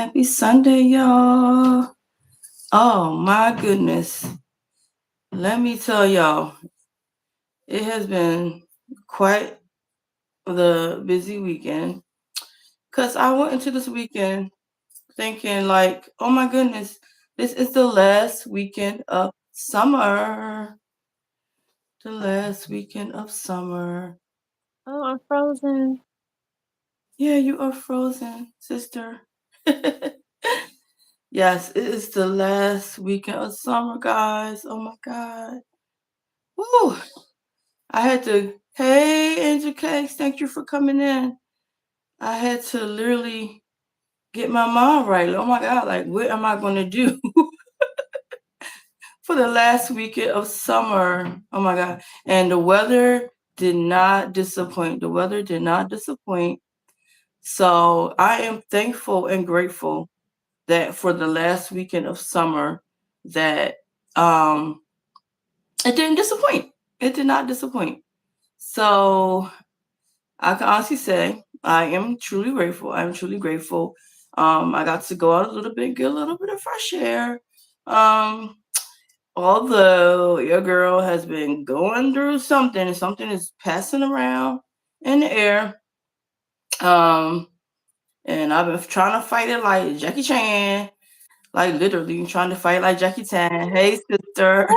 Happy Sunday, y'all. Oh my goodness. Let me tell y'all, it has been quite the busy weekend. Cause I went into this weekend thinking like, oh my goodness, this is the last weekend of summer. The last weekend of summer. Oh, I'm frozen. Yeah, you are frozen, sister. Yes, it is the last weekend of summer, guys. Oh my God. Woo. I had to, hey, Angel Cakes, thank you for coming in. I had to literally get my mind right. Oh my God, like, what am I going to do for the last weekend of summer? Oh my God. And the weather did not disappoint. The weather did not disappoint. So I am thankful and grateful that for the last weekend of summer that um it didn't disappoint. It did not disappoint. So I can honestly say I am truly grateful. I'm truly grateful. I got to go out a little bit, get a little bit of fresh air. Um, Although your girl has been going through something, and something is passing around in the air. Um, and I've been trying to fight it like Jackie Chan, like literally trying to fight like Jackie Chan. Hey, sister.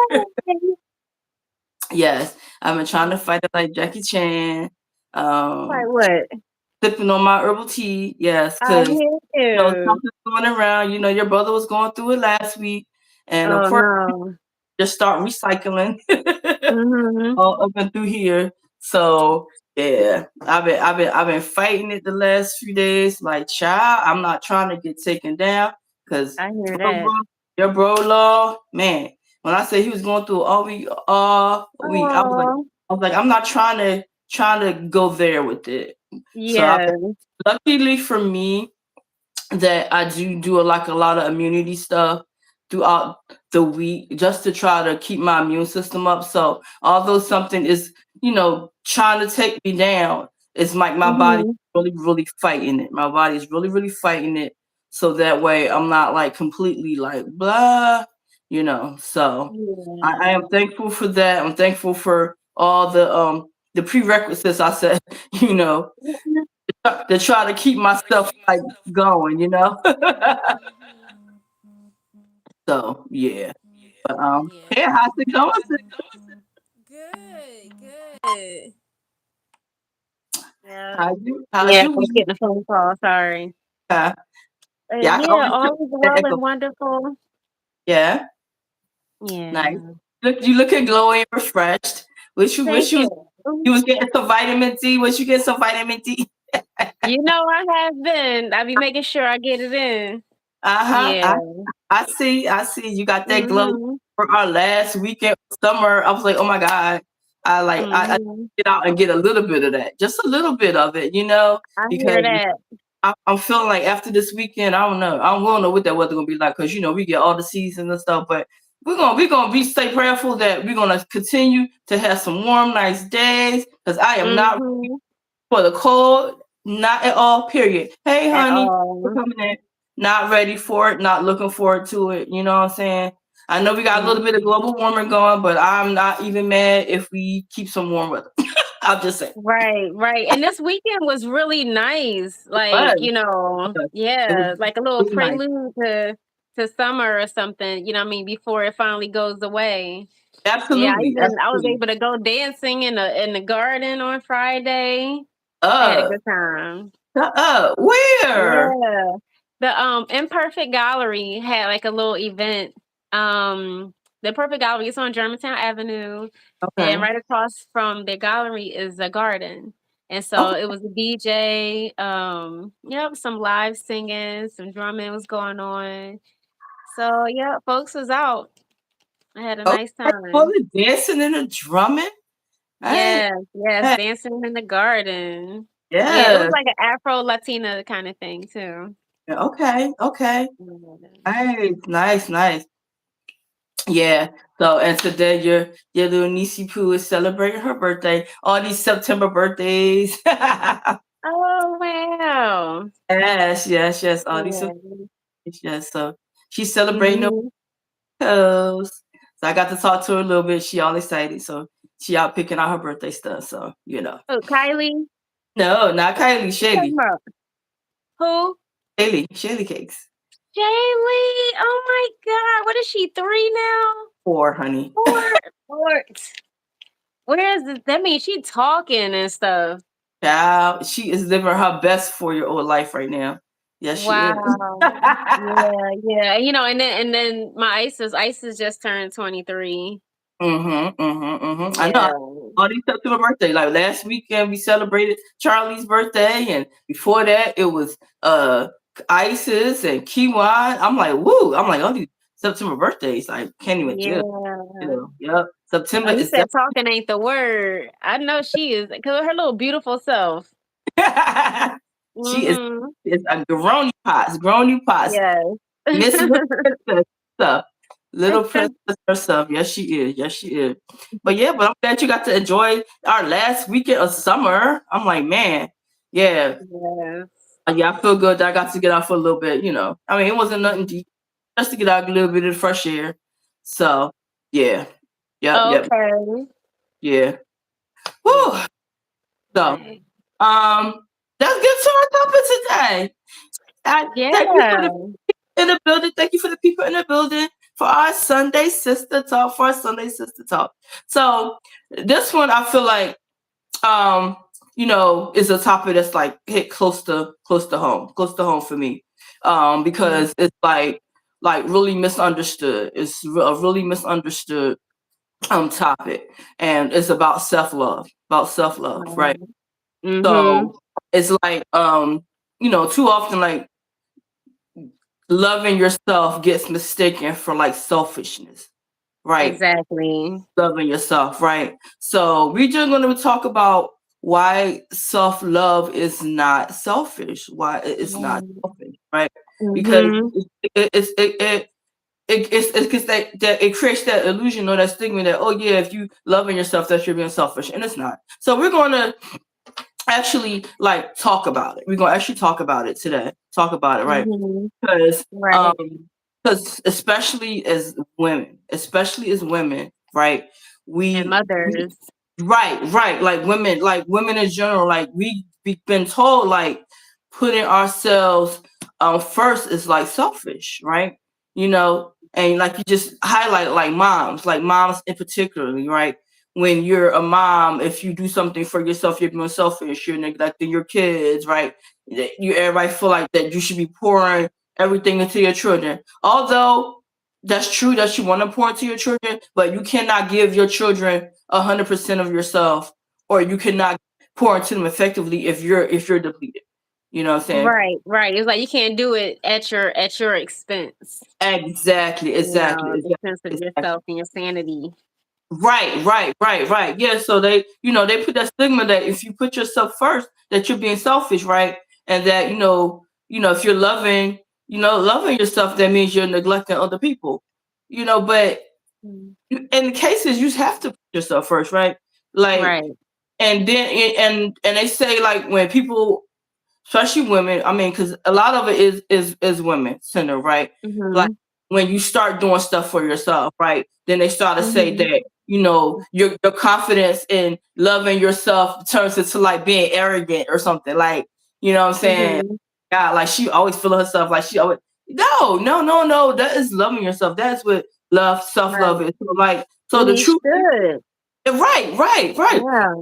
Yes, I've been trying to fight it like Jackie Chan. Like Um, what? Sipping on my herbal tea, yes, I because hear you. something's going around. Your brother was going through it last week, and of Oh course, no. just start recycling Mhm. all up and through here. So yeah, I've been fighting it the last few days. Like, child, I'm not trying to get taken down because I hear that. your bro law, man. When I say he was going through all week, Oh, I was like, I'm not trying to go there with it. So yes. luckily for me, that I do like a lot of immunity stuff throughout the week just to try to keep my immune system up. So although something is, trying to take me down, it's like my body Mhm. really, really fighting it. My body is really, really fighting it. So that way I'm not like completely like blah. So I Yeah. am thankful for that. I'm thankful for all the prerequisites I said, you know, to try to keep myself like going. So yeah. But Yeah. hey, how's it going? Good, good. Yeah. How's Yeah, I your was week? getting a phone call, sorry. Uh, yeah, I can Yeah, always tell all is that well echo. and wonderful. Yeah, nice. Yeah. You looking glowing, refreshed. Wish Thank you you. you was getting some vitamin D. Wish you get some vitamin D. You know I have been. I be making sure I get it in. Uh-huh. Yeah. I see. You got that glow Mhm. for our last weekend of summer. I was like, oh my God. I Mhm. get out and get a little bit of that. Just a little bit of it, I because hear that. I'm feeling like after this weekend, I don't know. I don't know what that weather gonna be like because we get all the seasons and stuff. But we're gonna be stay prayerful that we're gonna continue to have some warm, nice days. Because I am not Mhm. for the cold, not at all. Period. Hey, At honey, for all. coming in. Not ready for it. Not looking forward to it. You know what I'm saying? I know we got a little bit of Mhm. global warming going, but I'm not even mad if we keep some warm weather. I'll just say. Right, right. And this weekend was really nice. But it was Yeah, like a little really nice. prelude to summer or something, what I mean, before it finally goes away. Yeah, Absolutely. I was Absolutely. able to go dancing in the garden on Friday. I had a Uh, good time. where? Yeah. The Imperfect Gallery had like a little event. The Imperfect Gallery is on Germantown Avenue, and Okay. right across from the gallery is a garden. And so Okay. it was a DJ, yep, some live singing, some drumming was going on. So yeah, folks was out. I had a nice Okay. All time. the dancing and the drumming. I Yes, yes, ain't. dancing in the garden. Yeah, it was Yes. like an Afro Latina kind of thing too. Okay. Okay. Yeah. Nice. Nice. Nice. Yeah. So and today your little niecey Pooh is celebrating her birthday. All these September birthdays. Oh wow. Yes. Yes. Yes. All these Yeah. Yes. So she's celebrating the Mhm. toes. So I got to talk to her a little bit. She all excited. So she out picking out her birthday stuff. So Oh, Kylie? no, not Kylie, What you talking Shaylee, about? Who? Shaylee cakes. Jaylee. Oh my God. What is she, 3 now? Four, honey. 4? 4. Where is this? That means she talking and stuff. Child, she is living her best 4-year old life right now. Yes, she is. Wow. Yeah, yeah. And then my Isis just turned 23. I know. Yeah. All these up to my birthday. Like last weekend, we celebrated Charlie's birthday, and before that, it was Isis and Kiwan. I'm like, woo! I'm like, all these September birthdays. I can't even tell. Yeah. Yep. September Oh, you is said talking ain't the word. I know she is, cause her little beautiful self. she is Mhm. is a growny pots, Yes. Miss Little Princess stuff. Little Princess herself. Yes, she is. Yes, she is. But yeah, but I'm glad you got to enjoy our last weekend of summer. I'm like, man, yeah. Yes. Yeah, I feel good that I got to get out for a little bit. I mean, it wasn't nothing deep, just to get out a little bit of the fresh air. So, yeah. Yep. Okay. Yeah. Yeah. Whew. So, Right. let's get to our topic today. Thank you for the Yeah. in the building. Thank you for the people in the building for our Sunday Sister Talk. So this one I feel like is a topic that's like hit close to home for me. Mhm. Because it's like really misunderstood. It's a really misunderstood topic, and it's about self love, right? Right. Mhm. So it's like too often like loving yourself gets mistaken for like selfishness, right? Exactly. Loving yourself, right? So we're just going to talk about why self love is not selfish, why it's not Right. selfish, right? Because Mhm. it's because that it creates that illusion or that stigma that, oh yeah, if you loving yourself that you're being selfish, and it's not. So we're going to actually like talk about it. We're going to actually talk about it today. Talk about it, right? Mhm. Because Right. especially as women, right? And We mothers. right, like women in general, like we've been told like putting ourselves first is like selfish, right? And like you just highlight like moms in particularly, right? When you're a mom, if you do something for yourself, you're being selfish, you're neglecting your kids, right? Everybody feel like that you should be pouring everything into your children. Although that's true that you want to pour into your children, but you cannot give your children 100% of yourself, or you cannot pour into them effectively if you're depleted. You know what I'm saying? Right, right. It's like you can't do it at your expense. Exactly, exactly, The exactly, sense of exactly. yourself and your sanity. Right. Yeah, so they put that stigma that if you put yourself first, that you're being selfish, right? And that if you're loving yourself, that means you're neglecting other people. But Mm. in the cases you have to put yourself first, right? Like, Right. and then and they say like when people, especially women. I mean, because a lot of it is women centered, right? Like Mhm. when you start doing stuff for yourself, right? Then they start to say Mhm. that your confidence in loving yourself turns into like being arrogant or something. Like, you know what I'm saying? Mhm. God, like she always feeling herself like she always. No. That is loving yourself. That's what self love Right. is. So And the he truth is, should. right. Yeah.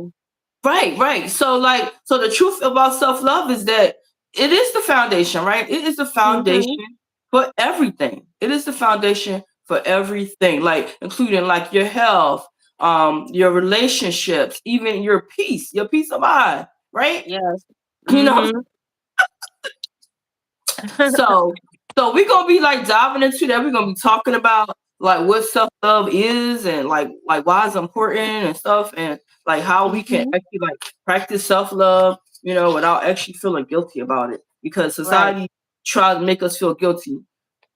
Right. So the truth about self love is that it is the foundation, right? It is the Mhm. foundation for everything. It is the foundation for everything, like including like your health, your relationships, even your peace of mind, right? Yes. You know, Mhm. so we're gonna be like diving into that. We're gonna be talking about like what self love is and like why it's important and stuff, and like how we can Mhm. actually like practice self love, without actually feeling guilty about it. Because Right. society tries to make us feel guilty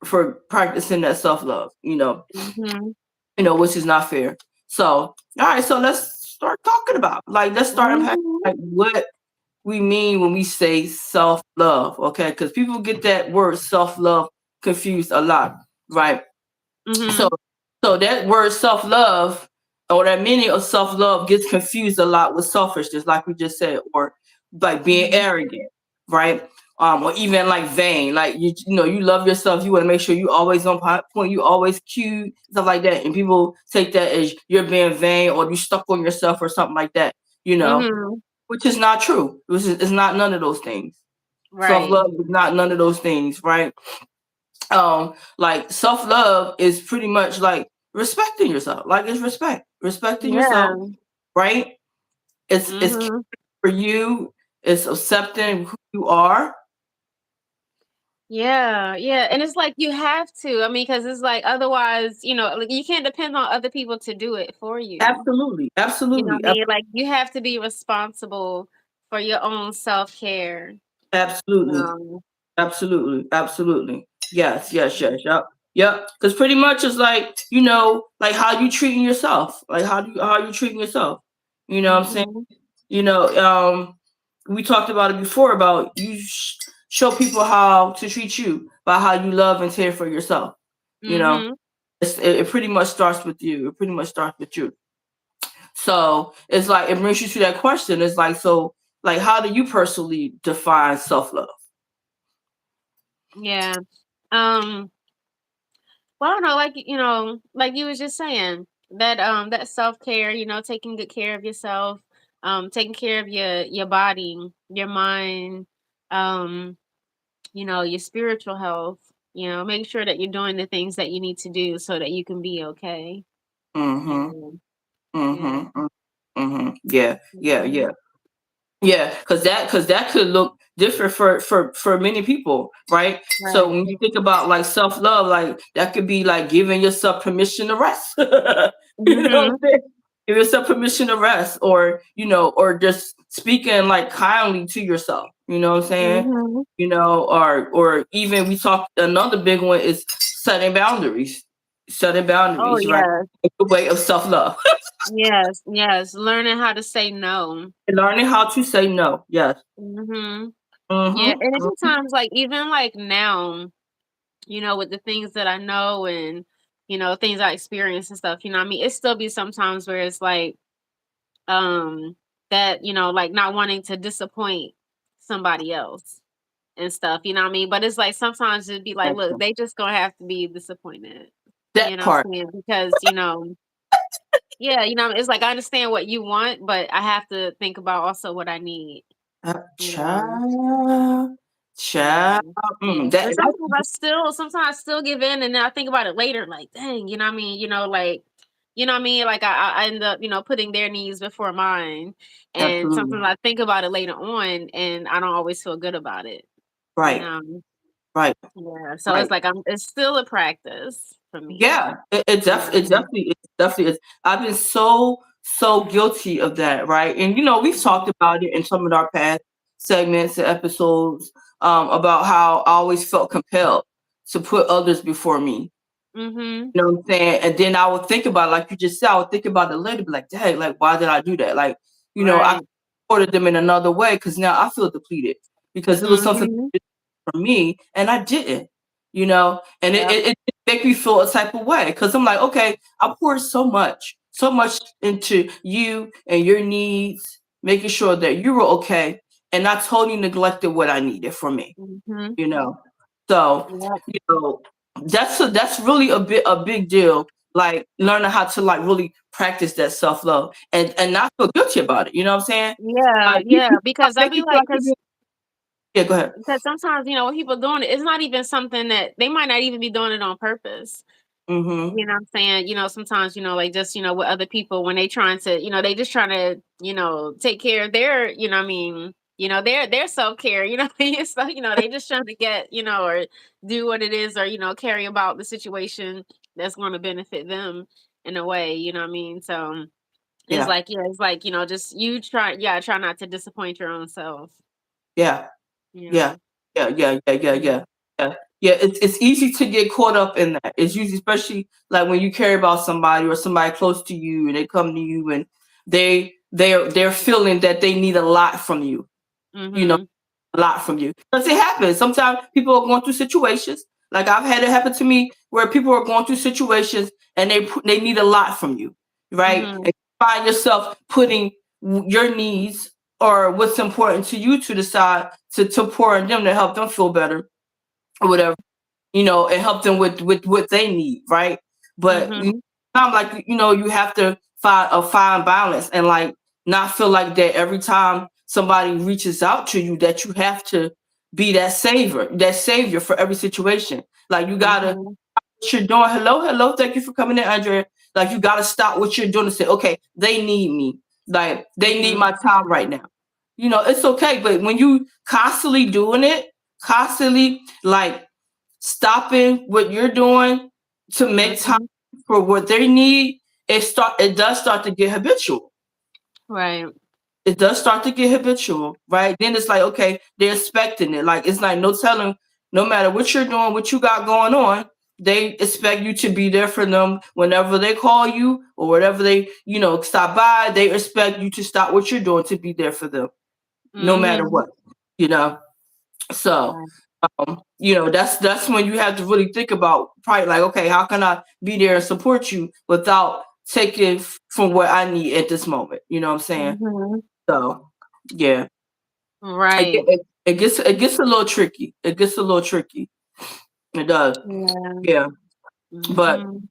for practicing that self love, Mhm. which is not fair. So, all right, so let's start unpacking Mhm. like what we mean when we say self love, okay? Because people get that word self love confused a lot, right? So Mhm. so that word self love, or that meaning of self love, gets confused a lot with selfishness, like we just said, or like being Mhm. arrogant, right? Or even like vain, like you know, you love yourself, you want to make sure you always on point, you always cute, stuff like that, and people take that as you're being vain or you stuck on yourself or something like that, you know, Mhm. which is not true. Which is it's not none of those things. Self Right. love is not none of those things, right? Like self love is pretty much like respecting yourself. Like it's respecting yourself, Yeah. right? It's caring Mhm. for you. It's accepting who you are. Yeah, yeah, and it's like you have to. I mean, because it's like otherwise, like you can't depend on other people to do it for you. Absolutely, You know what absolutely, I mean? Like you have to be responsible for your own self-care. absolutely, Um, absolutely, absolutely. Yes, yes, mhm. yes, yep, yep. Because pretty much it's like like how you treating yourself. Like how you treating yourself. You know what I'm saying? Mhm. You know, we talked about it before about show people how to treat you by how you love and care for yourself. You know, Mhm. it pretty much starts with you. It pretty much starts with you. So it's like it brings you to that question. It's like so, like how do you personally define self love? Yeah. Um, well, I don't know, like like you was just saying, that self-care, taking good care of yourself, taking care of your body, your mind, um, your spiritual health, make sure that you're doing the things that you need to do so that you can be okay. Mm-hmm. Um, yeah. Mm-hmm. Mm-hmm. Yeah. Yeah. Yeah. Mhm. Yeah, because that could look different for many people, right? So Right. when you think about like self love, like that could be like giving yourself permission to rest. You know what I'm Mhm. saying? Give yourself permission to rest, or or just speaking like kindly to yourself. You know what I'm saying? Mhm. Or even we talked another big one is setting boundaries. Setting Oh boundaries, right? yes. It's a way of self love. Yes. Yes. Learning how to say no. Learning how to say no. Yes. Mhm. Yeah, Mm-hmm. and it's sometimes like even like now, with the things that I know and things I experience and stuff, what I mean, it still be sometimes where it's like um that, like not wanting to disappoint somebody else and stuff, what I mean? But it's like sometimes it'd be like, look, they just gonna have to be disappointed. You That know what part. I'm saying? Because, yeah, it's like I understand what you want, but I have to think about also what I need, you know. Child, child. Yeah. That And sometimes I still give in and then I think about it later, like, dang, you know what I mean? Like, what I mean? Like I end up, putting their needs before mine. And absolutely sometimes I think about it later on and I don't always feel good about it, you right, know. right, Yeah. So right. it's like it's still a practice for me. Yeah, it definitely is. I've been so guilty of that, right? And we've talked Mhm. about it in some of our past segments and episodes, about how I always felt compelled to put others before me. Mhm. You know what I'm saying? And then I would think about, like you just said, I would think about it later, be like, dang, like, why did I do that? Like, I Right. supported them in another way because now I feel depleted because it was something Mhm. for me and I didn't, and it, Yep. it, it make me feel a type of way because I'm like, okay, I poured so much into you and your needs, making sure that you were okay, and I totally neglected what I needed from me, Mhm. you know. So, Yep. you know, that's really a big deal. Like learning how to like really practice that self love and not feel guilty about it. You know what I'm saying? Yeah, Like yeah. Because I make be you feel like, like you're yeah. Go ahead. because sometimes, when people doing it, it's not even something that they might not even be doing it on purpose. Mm-hmm. You know what I'm saying? Sometimes, like just, with other people when they trying to, they just trying to, take care of their, what I mean, their self-care, what I mean? So, they just trying to get, or do what it is or, carry about the situation that's going to benefit them in a way, what I mean? So it's Yeah. like, yeah, it's like, just you try not to disappoint your own self, Yeah. you Yeah. know? Yeah. Yeah. Yeah. Yeah. Yeah. Yeah. Yeah. Yeah. It's easy to get caught up in that. It's usually, especially like when you care about somebody or somebody close to you and they come to you and they're feeling that they need a lot from you. You know, Mhm. a lot from you because it happens. Sometimes people are going through situations. Like I've had it happen to me where people are going through situations and they need a lot from you, right? Mhm. And you find yourself putting your needs or what's important to you to the side to pour in them to help them feel better or whatever, and help them with what they need, right? But Mhm. I'm like, you have to find a fine balance and like not feel like that every time somebody reaches out to you that you have to be that savior for every situation. Like you gotta Mhm. what you're doing. Hello, hello, thank you for coming in, Andrea. Like you gotta stop what you're doing and say, okay, they need me. Like they need Mhm. my time right now. It's okay. But when you constantly doing it, constantly like stopping what you're doing to make time Mhm. for what they need, it does start to get habitual. Right. It does start to get habitual, right? Then it's like, okay, they're expecting it. Like it's like no telling, no matter what you're doing, what you got going on, they expect you to be there for them whenever they call you or whatever they, stop by. They expect you to stop what you're doing to be there for them, no matter Mhm. what, you know. So, Right. that's when you have to really think about probably like, okay, how can I be there and support you without taking from what I need at this moment? You know what I'm saying? Mhm. So, yeah, it, Right. it, it gets a little tricky. It gets a little tricky. It does. Yeah. Yeah, but Mhm.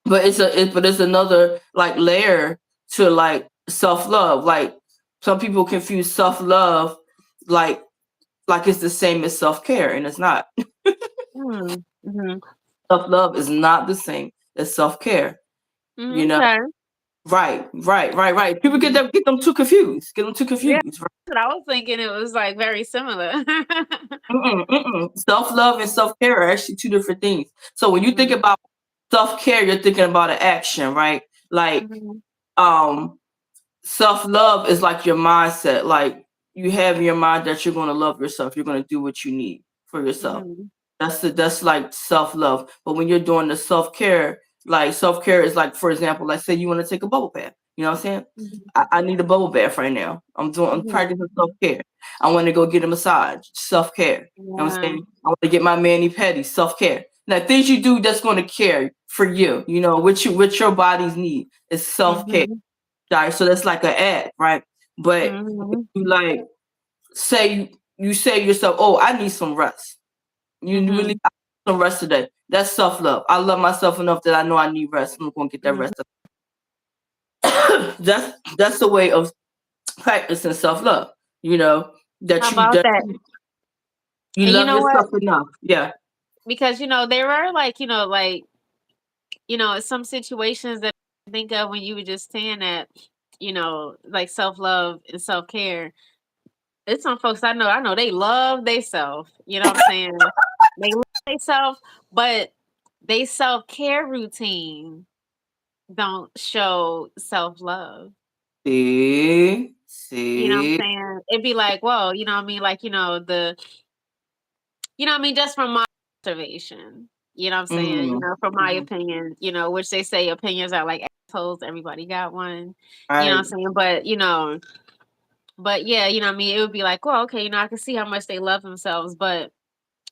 but it's another like layer to like self love. Like some people confuse self love like it's the same as self care, and it's not. Mhm. Mhm. Self love is not the same as self care. You know, Okay. right, right, right, right. People get Mhm. them too confused. Get them too Yeah, confused. Right? but I was thinking it was like very similar. Self love and self care are actually two different things. So when you think Mhm. about self care, you're thinking about an action, right? Like Mhm. um self love is like your mindset. Like you have in your mind that you're going to love yourself. You're going to do what you need for yourself. Mhm. That's like self love. But when you're doing the self care, like self care is like, for example, let's say you want to take a bubble bath. You know what I'm saying? Mhm. I need a bubble bath right now. I'm Mhm. practicing self care. I want to go get a massage. Self care. You know what I'm Yeah. saying? I want to get my mani pedi. Self care. Now things you do that's going to care for you. What your body's need is self care. Mhm. Right? So that's like an ad, right? But Mhm. you like say yourself, oh, I need some rest. You really Mhm. need some rest today. That's self love. I love myself enough that I know I need rest. I'm gonna get that Mhm. rest. That's the way of practicing self love. You know How that you about that that? you And you love know what? yourself enough. Yeah. Because there are like, some situations that I think of when you were just saying that, like self-love and self-care. It's some folks I know they love themselves. You know what I'm saying? They love themselves, but they self-care routine don't show self-love. See, You know what I'm see. saying? It'd be like, whoa, you know what I mean? Like, just from my observation, you know what I'm saying? Mm, From my mm, opinion, which they say opinions are like assholes, everybody got one, you know what I'm right. saying? But yeah, you know what I mean? It would be like, well, okay, I can see how much they love themselves, but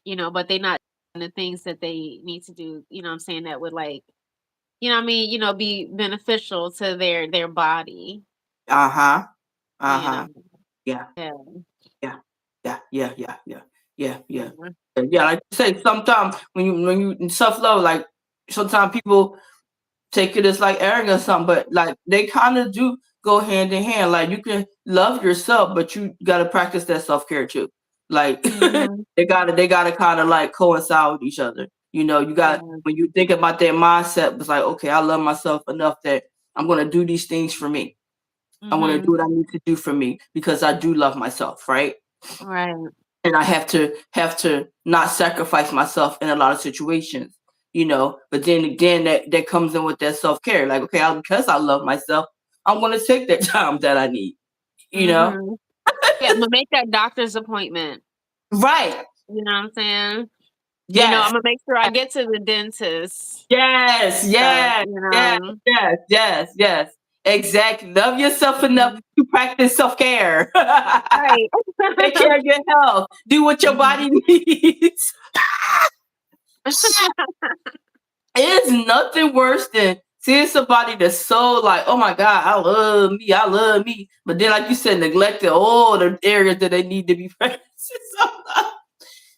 they not doing the things that they need to do, you know what I'm saying, that would like, be beneficial to their body, Uh huh. Uh you huh. know. Yeah. Yeah. Yeah. Yeah. Yeah. Yeah. Yeah. Yeah. Yeah. Yeah. Yeah. Like you say, sometimes when you self love, like sometimes people take it as like arrogance or something, but like they kind of do go hand in hand. Like you can love yourself, but you gotta practice that self care too. Like Mhm. they gotta kind of like coincide with each other. You got Yeah. when you think about that mindset, it's like, okay, I love myself enough that I'm gonna do these things for me. I want to do Mhm. what I need to do for me because I do love myself, right? Right. And I have to not sacrifice myself in a lot of situations. But then again, that comes in with that self care. Like, okay, because I love myself, I'm gonna take that time that I need. You know, Mhm. Yeah, but make that doctor's appointment. right? You know what I'm saying? Yes, Imma make sure I get to the dentist. yes, So, yes, yes, yes, yes, yes. Exactly. Love yourself enough Mhm. to practice self care. Right. Take care of your health. Do what your Mhm. body needs. It's nothing worse than seeing somebody that's so like, oh my God, I love me. But then, like you said, neglected all the areas that they need to be present. So,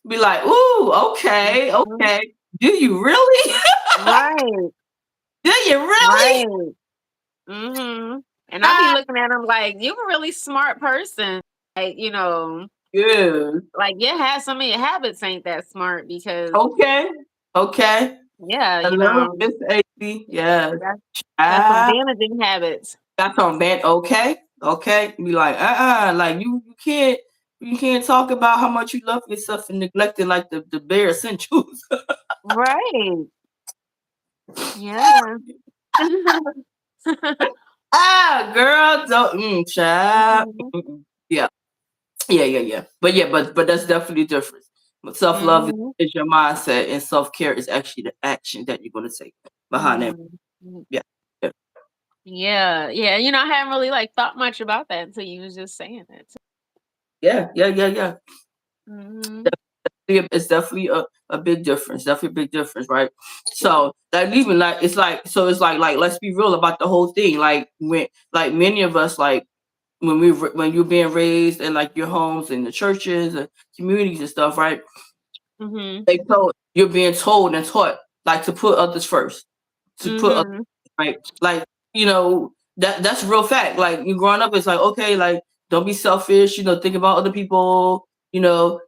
be like, ooh, okay, Mhm. okay. Do you really? Right, Do you really? right. Mhm. And I be Ah, looking at them like, "You a really smart person." Like, good. like some of your habits ain't that smart because Okay. Okay. yeah, Hello, Miss AC. Yes. that's that's some Ah, damaging habits. got on band. Okay. Okay. Be like, like you can't talk about how much you love yourself and neglecting like the bare essentials. Right. Yeah. Girl, don't child. Mhm. Yeah. Yeah. But that's definitely different. But self love Mhm. is your mindset, and self care is actually the action that you're gonna take behind it. Mhm. Yeah. Yeah. Yeah, yeah. I hadn't really like thought much about that until you was just saying that. Yeah. Mhm. It's definitely a big difference. Definitely a big difference, right? So that even like it's like so it's like let's be real about the whole thing. Like when like many of us like when you're being raised in like your homes and the churches and communities and stuff, right? Mhm. You're being told and taught like to put others first, to put others, Mhm. right, like that's real fact. Like you growing up, it's like okay, like don't be selfish, think about other people,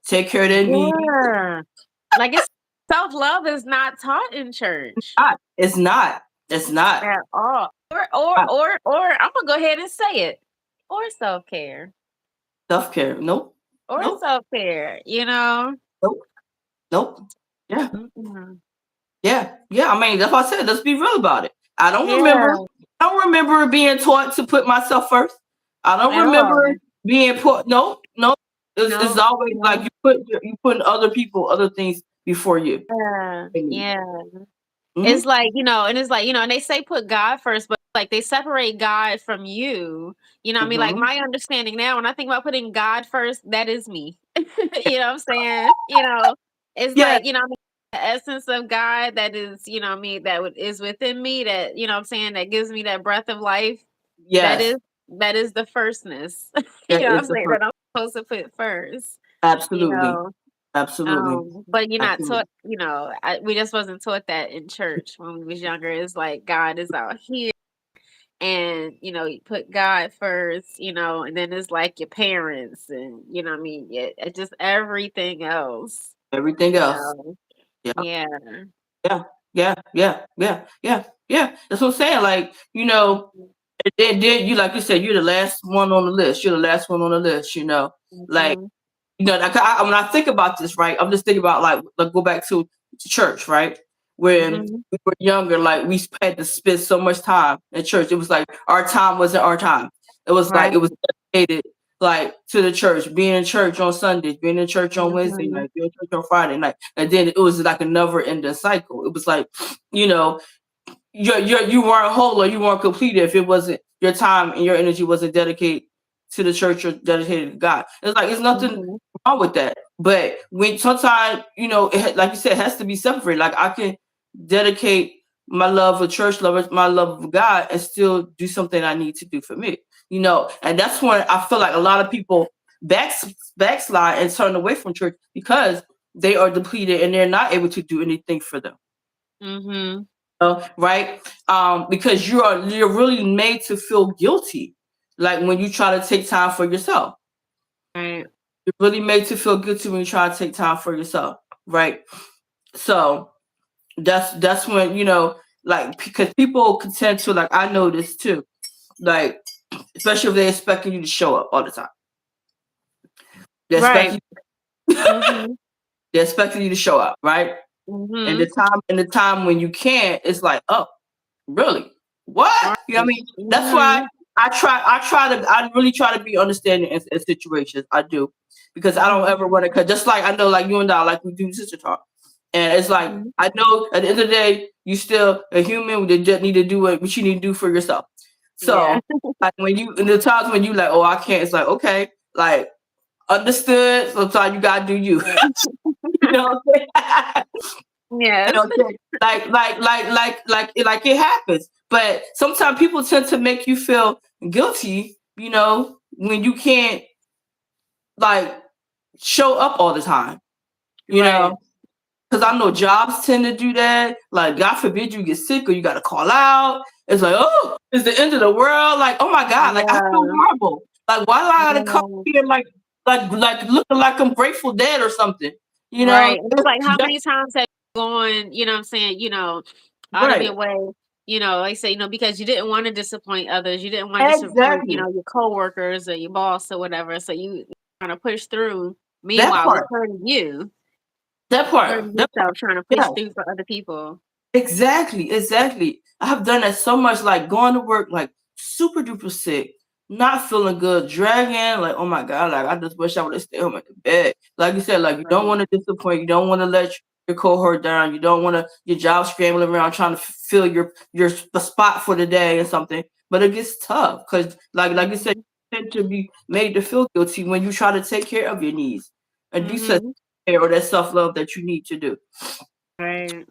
take care of their needs. Yeah. Like it's self-love is not taught in church It's not. It's not. at all. Or I'm gonna go ahead and say it. Or self-care. Self care. Nope. Or Nope. self-care. Nope. Nope. Yeah. Mm-mm. Yeah. I mean, that's what I said. Let's be real about it. I don't remember. Yeah, I don't remember being taught to put myself first. I don't at remember all. being put. No, no. It's No, always like no. you putting other people, other things before you. Yeah, yeah. Mm-hmm. It's like, and it's like, and they say put God first, but like they separate God from you. What I mean? Like Mm-hmm. my understanding now, when I think about putting God first, that is me. You know what I'm saying? It's Yeah. like, what I mean, the essence of God that is, what I mean, is within me that, what I'm saying, that gives me that breath of life. That Yes. is that is the firstness. That What I'm is the saying, first. that I'm supposed to put first. You Absolutely. know. Absolutely. But you're not Absolutely. taught, we just wasn't taught that in church when we was younger. It's like God is out here and you put God first, and then it's like your parents and what I mean, yeah, just everything else, Everything you else. know. Yeah. Yeah. Yeah. Yeah. That's what I'm saying. Like, then you like you said, you're the last one on the list. You're the last one on the list, Like, Mhm. like when I think about this, right, I'm just thinking about like go back to church, right? When Mhm. we were younger, like we had to spend so much time in church. It was like our time wasn't our time. It was like Right. it was dedicated like to the church, being in church on Sundays, being in church on Wednesday Mhm. night, being in church on Friday night. And then it was like a never ending cycle. It was like, you know, you weren't whole or you weren't completed if it wasn't your time and your energy wasn't dedicated to the church or dedicated to God. It's like it's nothing Mhm. wrong with that. But when sometimes like you said, it has to be separated. Like I can dedicate my love of church, my love of God, and still do something I need to do for me. And that's when I feel like a lot of people backslide and turn away from church because they are depleted and they're not able to do anything for them, Mhm. right? Because you're really made to feel guilty, like when you try to take time for yourself. Right. You're really made to feel guilty when you try to take time for yourself, right? So that's when like because people can tend to like I know this too, like especially if they're expecting you to show up all the time. They expect Right. you. Mhm. They're expecting you to show up, right? And Mhm. the time when you can't, it's like, oh, really? What? Right. I mean, that's why Mhm. I really try to be understanding in situations. I do. Because I don't Mhm. ever want to cut just like I know like you and I like we do sister talk. And it's like Mhm. I know at the end of the day, you still a human that just need to do what you need to do for yourself. Yeah. So like when you in the times when you like, oh I can't, it's like, okay, like understood. Sometimes you gotta do you. You know what I'm saying? Yes. You know, like it happens. But sometimes people tend to make you feel guilty, you know, when you can't like show up all the time, you Right. know. Because I know jobs tend to do that. Like, God forbid you get sick or you got to call out. It's like, oh, it's the end of the world. Like, oh my God, like I feel Yeah. horrible. Like, why do I got to come Yeah. here like looking like I'm Grateful Dead or something? You know, Right. And it's like, how just many times have you gone, you know what I'm saying, out of right. your way, like say, because you didn't want to disappoint others. You didn't want to disappoint, Exactly. your coworkers or your boss or whatever. So you trying to push through. That Meanwhile, it's part. hurting you. That part. Hurting That part. yourself trying to push Yeah. through for other people. Exactly, exactly. I have done that so much, like going to work like super duper sick, not feeling good, dragging, like, oh my God, like I just wish I would have stayed home at the bed. Like you said, like you don't Right. want to disappoint, you don't want to let your cohort down, you don't want to your job scrambling around trying to fill the spot for the day or something. But it gets tough because like you said, Mhm. you tend to be made to feel guilty when you try to take care of your needs and do such Mhm. care or that self love that you need to do. Right.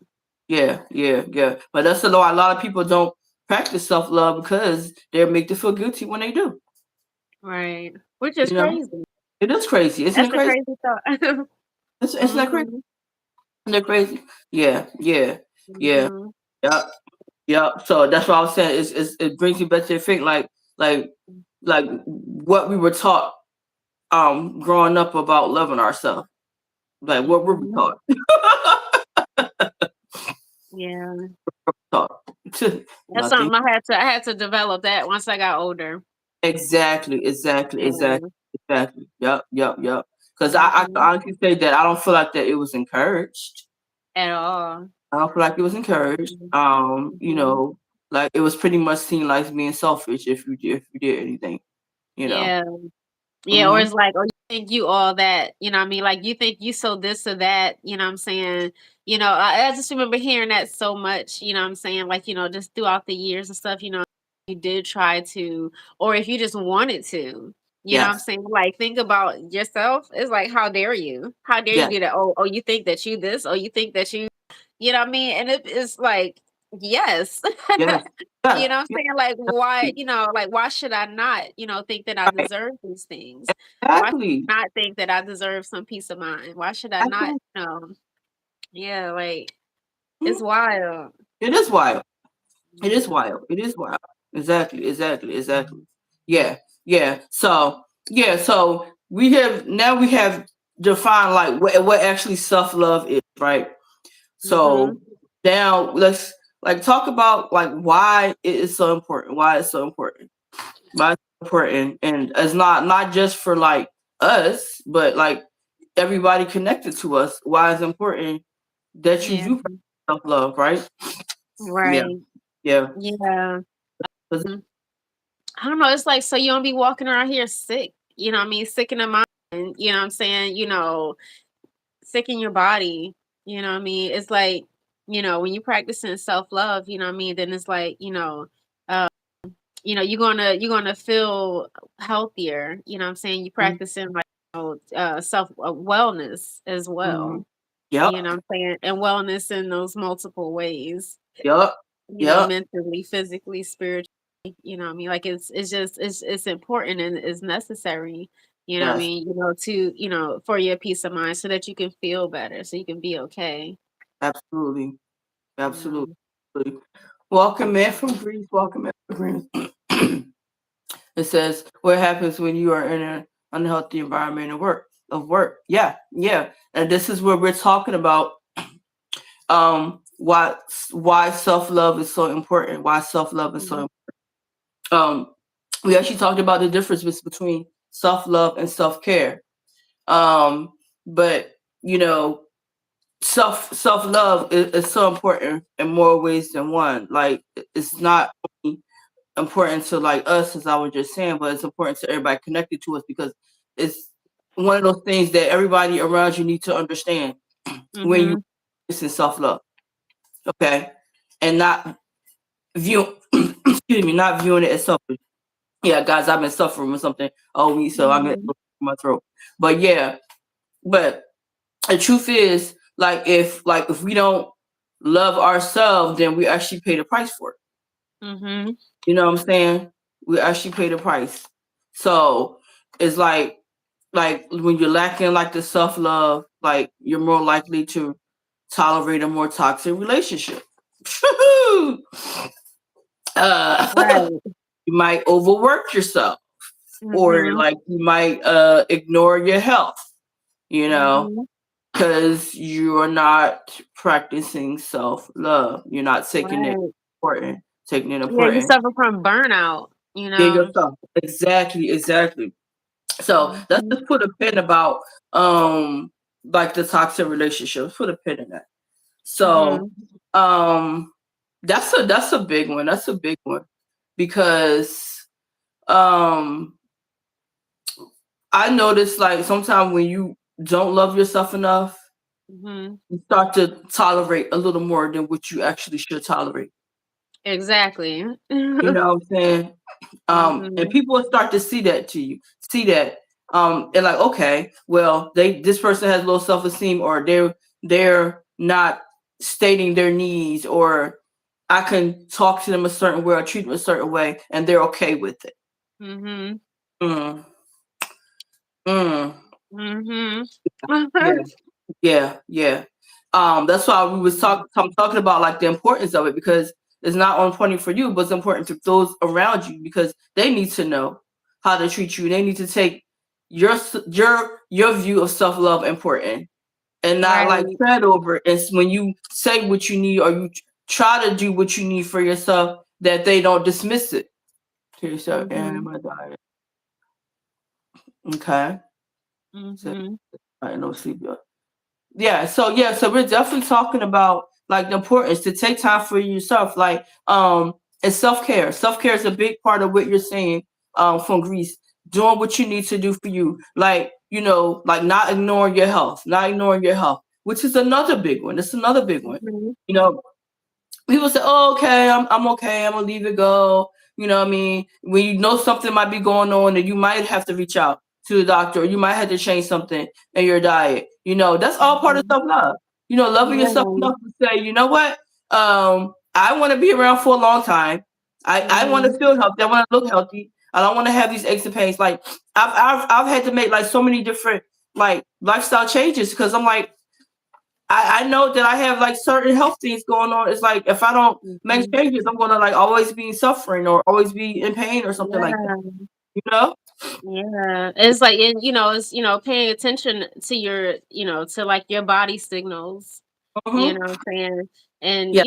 Yeah, yeah, yeah. But that's a lot of people don't practice self love because they're made to feel guilty when they do. Right. Which is You know, crazy. it is crazy, isn't That's it a crazy? crazy thought. It's not crazy. Mhm. Isn't that crazy? Yeah, yeah, yeah, Mhm. yeah, yeah. So that's what I was saying. It brings you back to think like like what we were taught growing up about loving ourselves. Like what were we Mhm. taught? Yeah. taught. That's Nothing. something I had to develop that once I got older. Exactly, exactly, exactly, Yeah. exactly. Yep, yep, yep. Because I can Mhm. honestly say that I don't feel like that it was encouraged. At all. I don't feel like it was encouraged. Mhm. Mhm. Like it was pretty much seen like being selfish if you did anything, you know. Yeah. Yeah, or Hmm. it's like, "Oh, you think you all that," you know what I mean? Like, "You think you so this or that," you know what I'm saying? I just remember hearing that so much, you know what I'm saying? Like, just throughout the years and stuff, you did try to, or if you just wanted to, you know what I'm Yes, saying? Like, think about yourself. It's like, how dare you? How dare you yes, do that? Oh, you think that you this? Oh, you think that you know what I mean? And it's like, yes. yes, yes, You know what I'm yes, saying? Like, why, like, why should I not, think that I right. deserve these things? Why should Exactly. I not think that I deserve some peace of mind? Why should I not, Absolutely. yeah, like, it's Mhm. wild. It is wild. It is Mhm. wild. It is wild. Exactly, exactly, exactly. Yeah, yeah. So yeah, so we have defined like what actually self love is, right? Mhm. So now let's like talk about like why it is so important. Why it's so important. Why it's so important, and it's not just for like us, but like everybody connected to us. Why it's important that you Yeah. do self love, right? Yeah, Right. yeah. Yeah. 'Cause- Mm. I don't know. It's like, so you don't be walking around here sick. You know what I mean? Sick in the mind. You know what I'm saying? Sick in your body. You know what I mean? It's like, when you practicing self love, you know what I mean? Then it's like, uh, you're gonna feel healthier. You know what I'm saying? You Mhm, practicing like self wellness as mhm. well. Yep, You know what I'm saying? And wellness in those multiple ways. yep, yep. Mentally, physically, spiritually. You know what I mean? Like it's important and it's necessary. You know what I Yes, mean? For your peace of mind so that you can feel better, so you can be okay. absolutely, absolutely. Yeah. Welcome man from Greece. Welcome man from Greece. It says what happens when you are in an unhealthy environment of work. Yeah, yeah. And this is where we're talking about why self love is so important. Why self love is so Mhm. important. We actually talked about the difference between self love and self care. But you know, self love is so important in more ways than one. Like it's not only important to like us, as I was just saying, but it's important to everybody connected to us because it's one of those things that everybody around you need to understand when you Mhm. listen self love, okay, and not view excuse me, not viewing it as selfish. Yeah, guys, I've been suffering with something all week, so I'm gonna Mhm. my throat. But yeah, but the truth is if we don't love ourselves, then we actually pay the price for it. Mhm. You know what I'm saying? We actually pay the price. So it's like when you're lacking like the self love, like you're more likely to tolerate a more toxic relationship. Right. You might overwork yourself, or Mhm. like you might ignore your health, you know, Mhm. because you're not practicing self love. You're not taking it Right. important, taking it Yeah, you important. suffer from burnout, you Yeah, know? yourself. Exactly, exactly. So let's Mhm. just put a pin about um like the toxic relationships. Put a pin in that. So Mhm. um that's a big one. That's a big one because um I notice like sometimes when you don't love yourself enough, Mhm. you start to tolerate a little more than what you actually should tolerate. Exactly. You know what I'm saying? And Mhm. people will start to see that to you, see that, and like, okay, well, this person has low self esteem, or they're not stating their needs, or I can talk to them a certain way or treat them a certain way, and they're okay with it. Mhm. Mm, mm, Mhm. yeah, yeah, yeah. That's why we was I'm talking about like the importance of it, because it's not only important for you, but it's important to those around you, because they need to know how to treat you. They need to take your view of self love important, and not like Right. tread over it. It's when you say what you need, or you try to do what you need for yourself, that they don't dismiss it. Okay, so and Mhm. my diet. Okay, so Mhm. I know sleep. So we're definitely talking about like the importance to take time for yourself, like and self-care. Self-care is a big part of what you're saying, from Greece. Doing what you need to do for you, like, like not ignoring your health, which is another big one. It's another big one. Mhm. you know People say, "Oh, okay, I'm okay. I'm gonna leave it go." You know what I mean? When you know something might be going on, and you might have to reach out to the doctor, or you might have to change something in your diet. That's all part of Mhm. self love. Loving yourself Yeah. enough to say, you know what? I want to be around for a long time. I want to Mhm. feel healthy. I want to look healthy. I don't want to have these aches and pains. Like I've had to make like so many different like lifestyle changes, because I'm like, I know that I have like certain health things going on. It's like if I don't make Mhm. changes, I'm gonna like always be suffering, or always be in pain, or something like that. Yeah. You know? Yeah. It's like, and it's, paying attention to your, to like your body signals, you Hmm. know what I'm saying? And, Yeah.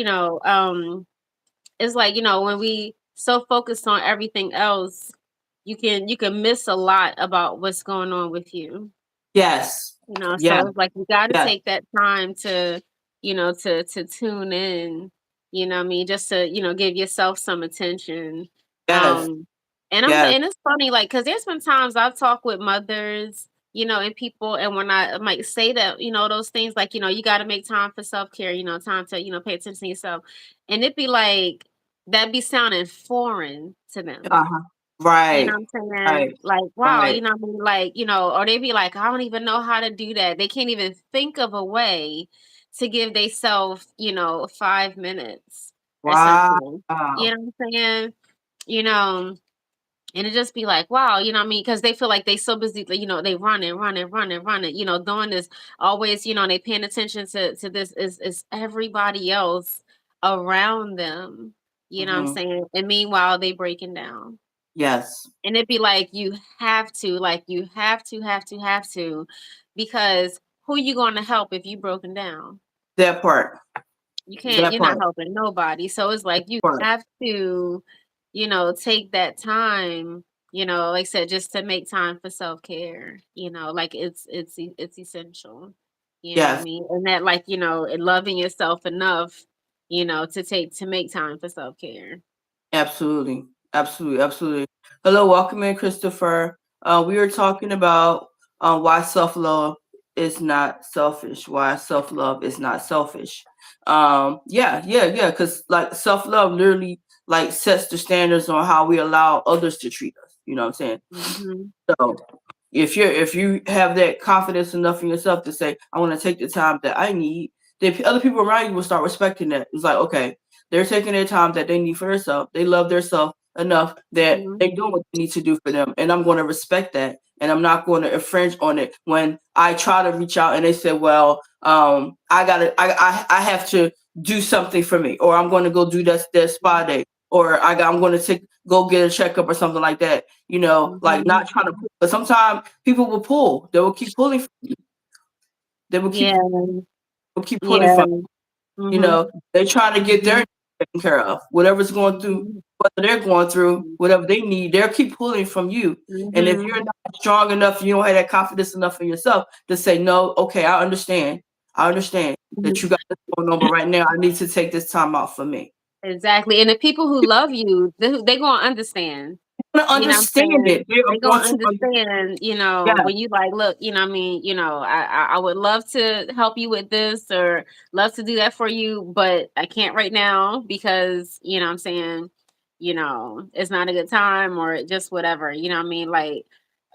it's like, when we so focused on everything else, you can miss a lot about what's going on with you. Yes. Yeah. So it's like you got to Yes. take that time to, to tune in, what I mean, just to, give yourself some attention. Yes. Um, Yes. and it's funny, like, cause there's been times I've talked with mothers, and people, and when I might say that, those things like, you got to make time for self care, time to, pay attention to yourself, and it'd be like that be sounding foreign to them. Uh-huh. You know Right. what I'm saying? Right. Like, wow, Right. what I mean? Like, or they be like, I don't even know how to do that. They can't even think of a way to give themselves, 5 minutes or Wow. something. You know what I'm saying? You know, and it just be like, wow, what I mean? Because they feel like they so busy, like, they running, doing this always, they paying attention to this is everybody else around them. You know what I'm Hmm. saying? And meanwhile, they breaking down. Yes. And it'd be like, you have to, like, you have to, because who you going to help if you broken down? That part. You can't, That you're not part. helping nobody. So it's like, you Part. have to, take that time, like I said, just to make time for self-care, like it's essential, you know what I Yes. mean? And that, like, and loving yourself enough, to make time for self-care. Absolutely. Absolutely. Absolutely. Hello, welcome in, Christopher. We were talking about why self love is not selfish. Why self love is not selfish. Yeah, yeah, yeah. Because like self love literally sets the standards on how we allow others to treat us. You know what I'm saying? Mhm. So if you have that confidence enough in yourself to say, I want to take the time that I need, then other people around you will start respecting that. It's like, okay, they're taking their time that they need for themselves. They love themselves enough that Mhm. they do what they need to do for them, and I'm going to respect that, and I'm not going to infringe on it when I try to reach out and they say, well, I have to do something for me, or I'm going to go do that spa day, or I'm going to go get a checkup or something like that. Like Mhm. not trying to pull, but sometimes people will pull. They will keep pulling. They will keep Yeah. pulling Yeah. from. Mhm. They're trying to get their Mhm. needs taken care of. Whatever's going through, Mhm. whether they're going through, whatever they need, they'll keep pulling from you. And if Mhm. you're not strong enough, you don't have that confidence enough in yourself to say, no, okay, I understand. I understand that Mhm. you got this going on, but right now I need to take this time out for me. Exactly. And the people who love you, they gonna understand. They want to You know what I'm understand saying? it. They are They going gonna to understand. understand, Yeah, when you like, look, what I mean, I would love to help you with this or love to do that for you, but I can't right now because, what I'm saying, it's not a good time or just whatever. You know what I mean? Like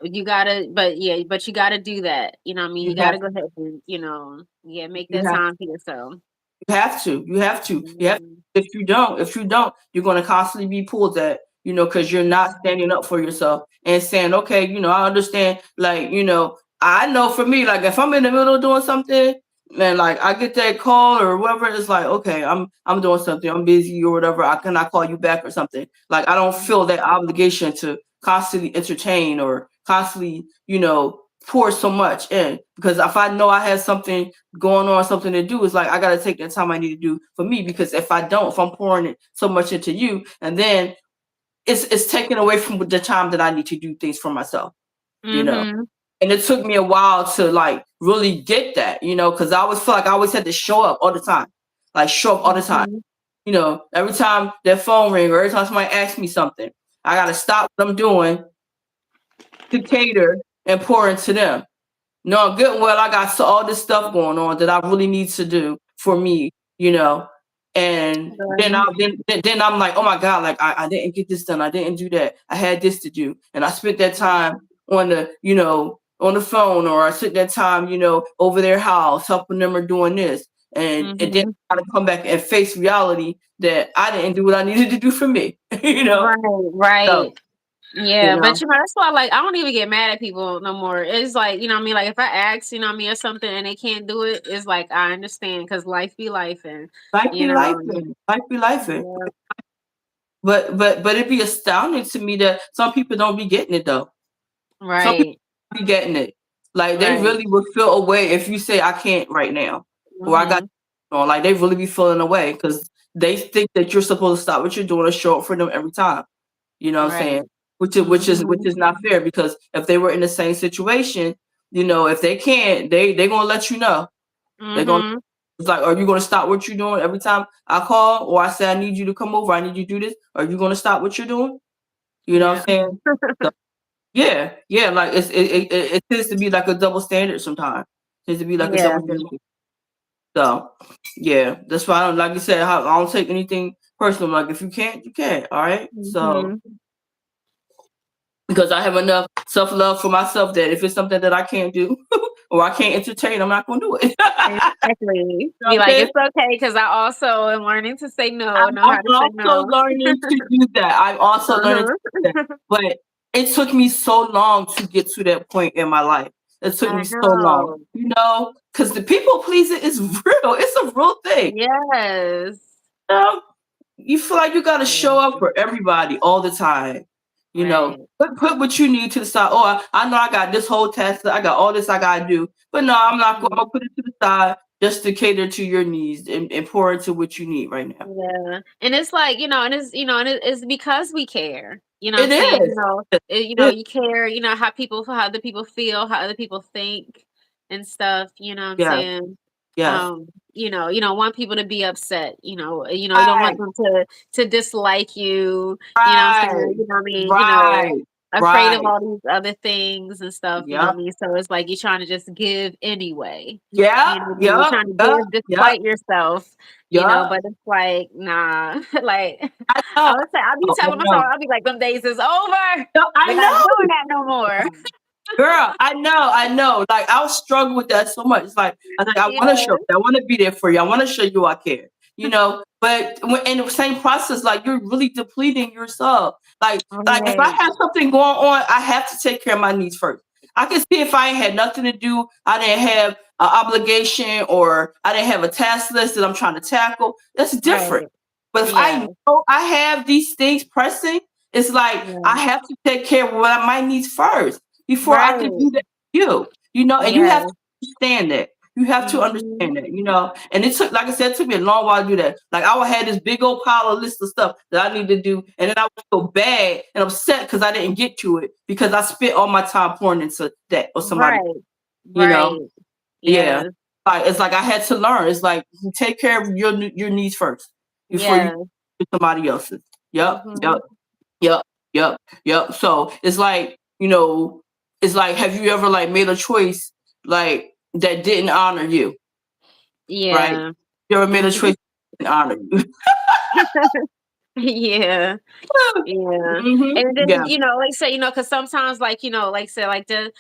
you gotta, but yeah, but you gotta do that. You know what I mean? you You have gotta go ahead and, yeah, make you that have time for yourself. You have to. You have to. You have. Mhm. If you don't, you're going to constantly be pulled at. Because you're not standing up for yourself and saying, okay, I understand. Like, I know for me, like, if I'm in the middle of doing something, and like I get that call or whatever, it's like, okay, I'm doing something, I'm busy or whatever. I cannot call you back or something. Like, I don't feel that obligation to constantly entertain or constantly, pour so much in, because if I know I have something going on, something to do, is like I gotta take that time I need to do for me, because if I'm pouring it so much into you, and then it's taken away from the time that I need to do things for myself, you know. Mhm. And it took me a while to like really get that, because I always feel like I always had to show up all the time, like show up all the time. Mhm. Every time that phone ring or every time somebody asks me something, I gotta stop what I'm doing to cater and pour into them. No, good and well, I got all this stuff going on that I really need to do for me, and Right. then I'm like, oh my God, like I didn't get this done. I didn't do that. I had this to do. And I spent that time on the phone, or I spent that time, over their house, helping them or doing this. And then Mhm. I gotta come back and face reality that I didn't do what I needed to do for me, Right, So, right. you Yeah, but know, that's why like I don't even get mad at people no more. It's like, what I mean, like if I ask, what I mean, or something and they can't do it, it's like I understand because life be life and life you be life, know, life be life. yeah, But it'd be astounding to me that some people don't be getting it though. Some people right, be getting it. Like they right. really would feel away if you say I can't right now, or I got Mhm. on. Like they really be feeling away because they think that you're supposed to stop what you're doing and show up for them every time. You know what I'm saying? Right. Which Mhm. is not fair, because if they were in the same situation, if they can't, they gonna let you know. They're gonna Mhm. It's like, are you gonna stop what you're doing every time I call or I say I need you to come over, I need you to do this? Are you gonna stop what you're doing? You know what Yeah. I'm saying? So, yeah, yeah, like it tends to be like a double standard sometimes. Tends to be like a Yeah. double standard. So yeah, that's why I don't, like you said, I don't take anything personal. Like if you can't, you can't. All right. So Mhm. because I have enough self love for myself that if it's something that I can't do or I can't entertain, I'm not gonna do it. You Exactly. know Be what I'm like, saying? it's okay because I also am learning to say no, know I'm how to say also no. learning to do that. I'm also learning to Uh-huh. do that. But it took me so long to get to that point in my life. It took me I so long, know. because the people pleasing is real. It's a real thing. Yes. You know? You feel like you got to show up Yeah. for everybody all the time. Right. Put what you need to the side. Oh, I know I got this whole task. I got all this I got to do. But no, I'm not going to Mhm. put it to the side just to cater to your needs and pour into what you need right now. Yeah. And it's like, and it's because we care. You know what I'm It saying? is. You care, how other people feel, how other people think and stuff, you know what I'm Yeah. saying? Yes. You don't want people to be upset, you don't want Right. them to dislike you, you know what I'm saying? Right. You know what I mean? Right. Afraid of Right. all these other things and stuff, you know what I Yep. mean? So it's like you're trying to just give anyway. Yep. You know what I mean? You're Yep. trying to Yep. give Yep. despite yourself, Yep. but it's like, nah. Like I know. I'll be I telling myself, know. I'll be like, them days is over. No, I We're not know. doing that no more. Girl, I know. Like I'll struggle with that so much. It's like I want to show Yeah. you. I want to be there for you. I want to show you I care. But in the same process, like you're really depleting yourself. Like if I Right. have something going on, I have to take care of my needs first. I can see if I ain't had nothing to do, I didn't have an obligation, or I didn't have a task list that I'm trying to tackle. That's different. Right. But if I Yeah. know I have these things pressing, it's like Yeah. I have to take care of what my needs first before I can Right. do that for you, and you have Yeah. to understand that. You have to Mhm. understand that. And it took, like I said, it took me a long while to do that. Like I would have this big old pile of list of stuff that I need to do, and then I would feel bad and upset because I didn't get to it because I spent all my time pouring into that or somebody, Right. you know. Right. Yeah. Yes. Like it's like I had to learn. It's like you take care of your needs first before you Yeah. do somebody else's. Yep. Yep. Mhm. Yep, yep, yep. So it's like, have you ever like made a choice like that didn't honor you, right? Yeah. You ever made a choice Mhm. that didn't honor you? Yeah. Yeah. And then, Yeah, like say, because sometimes like, like say like that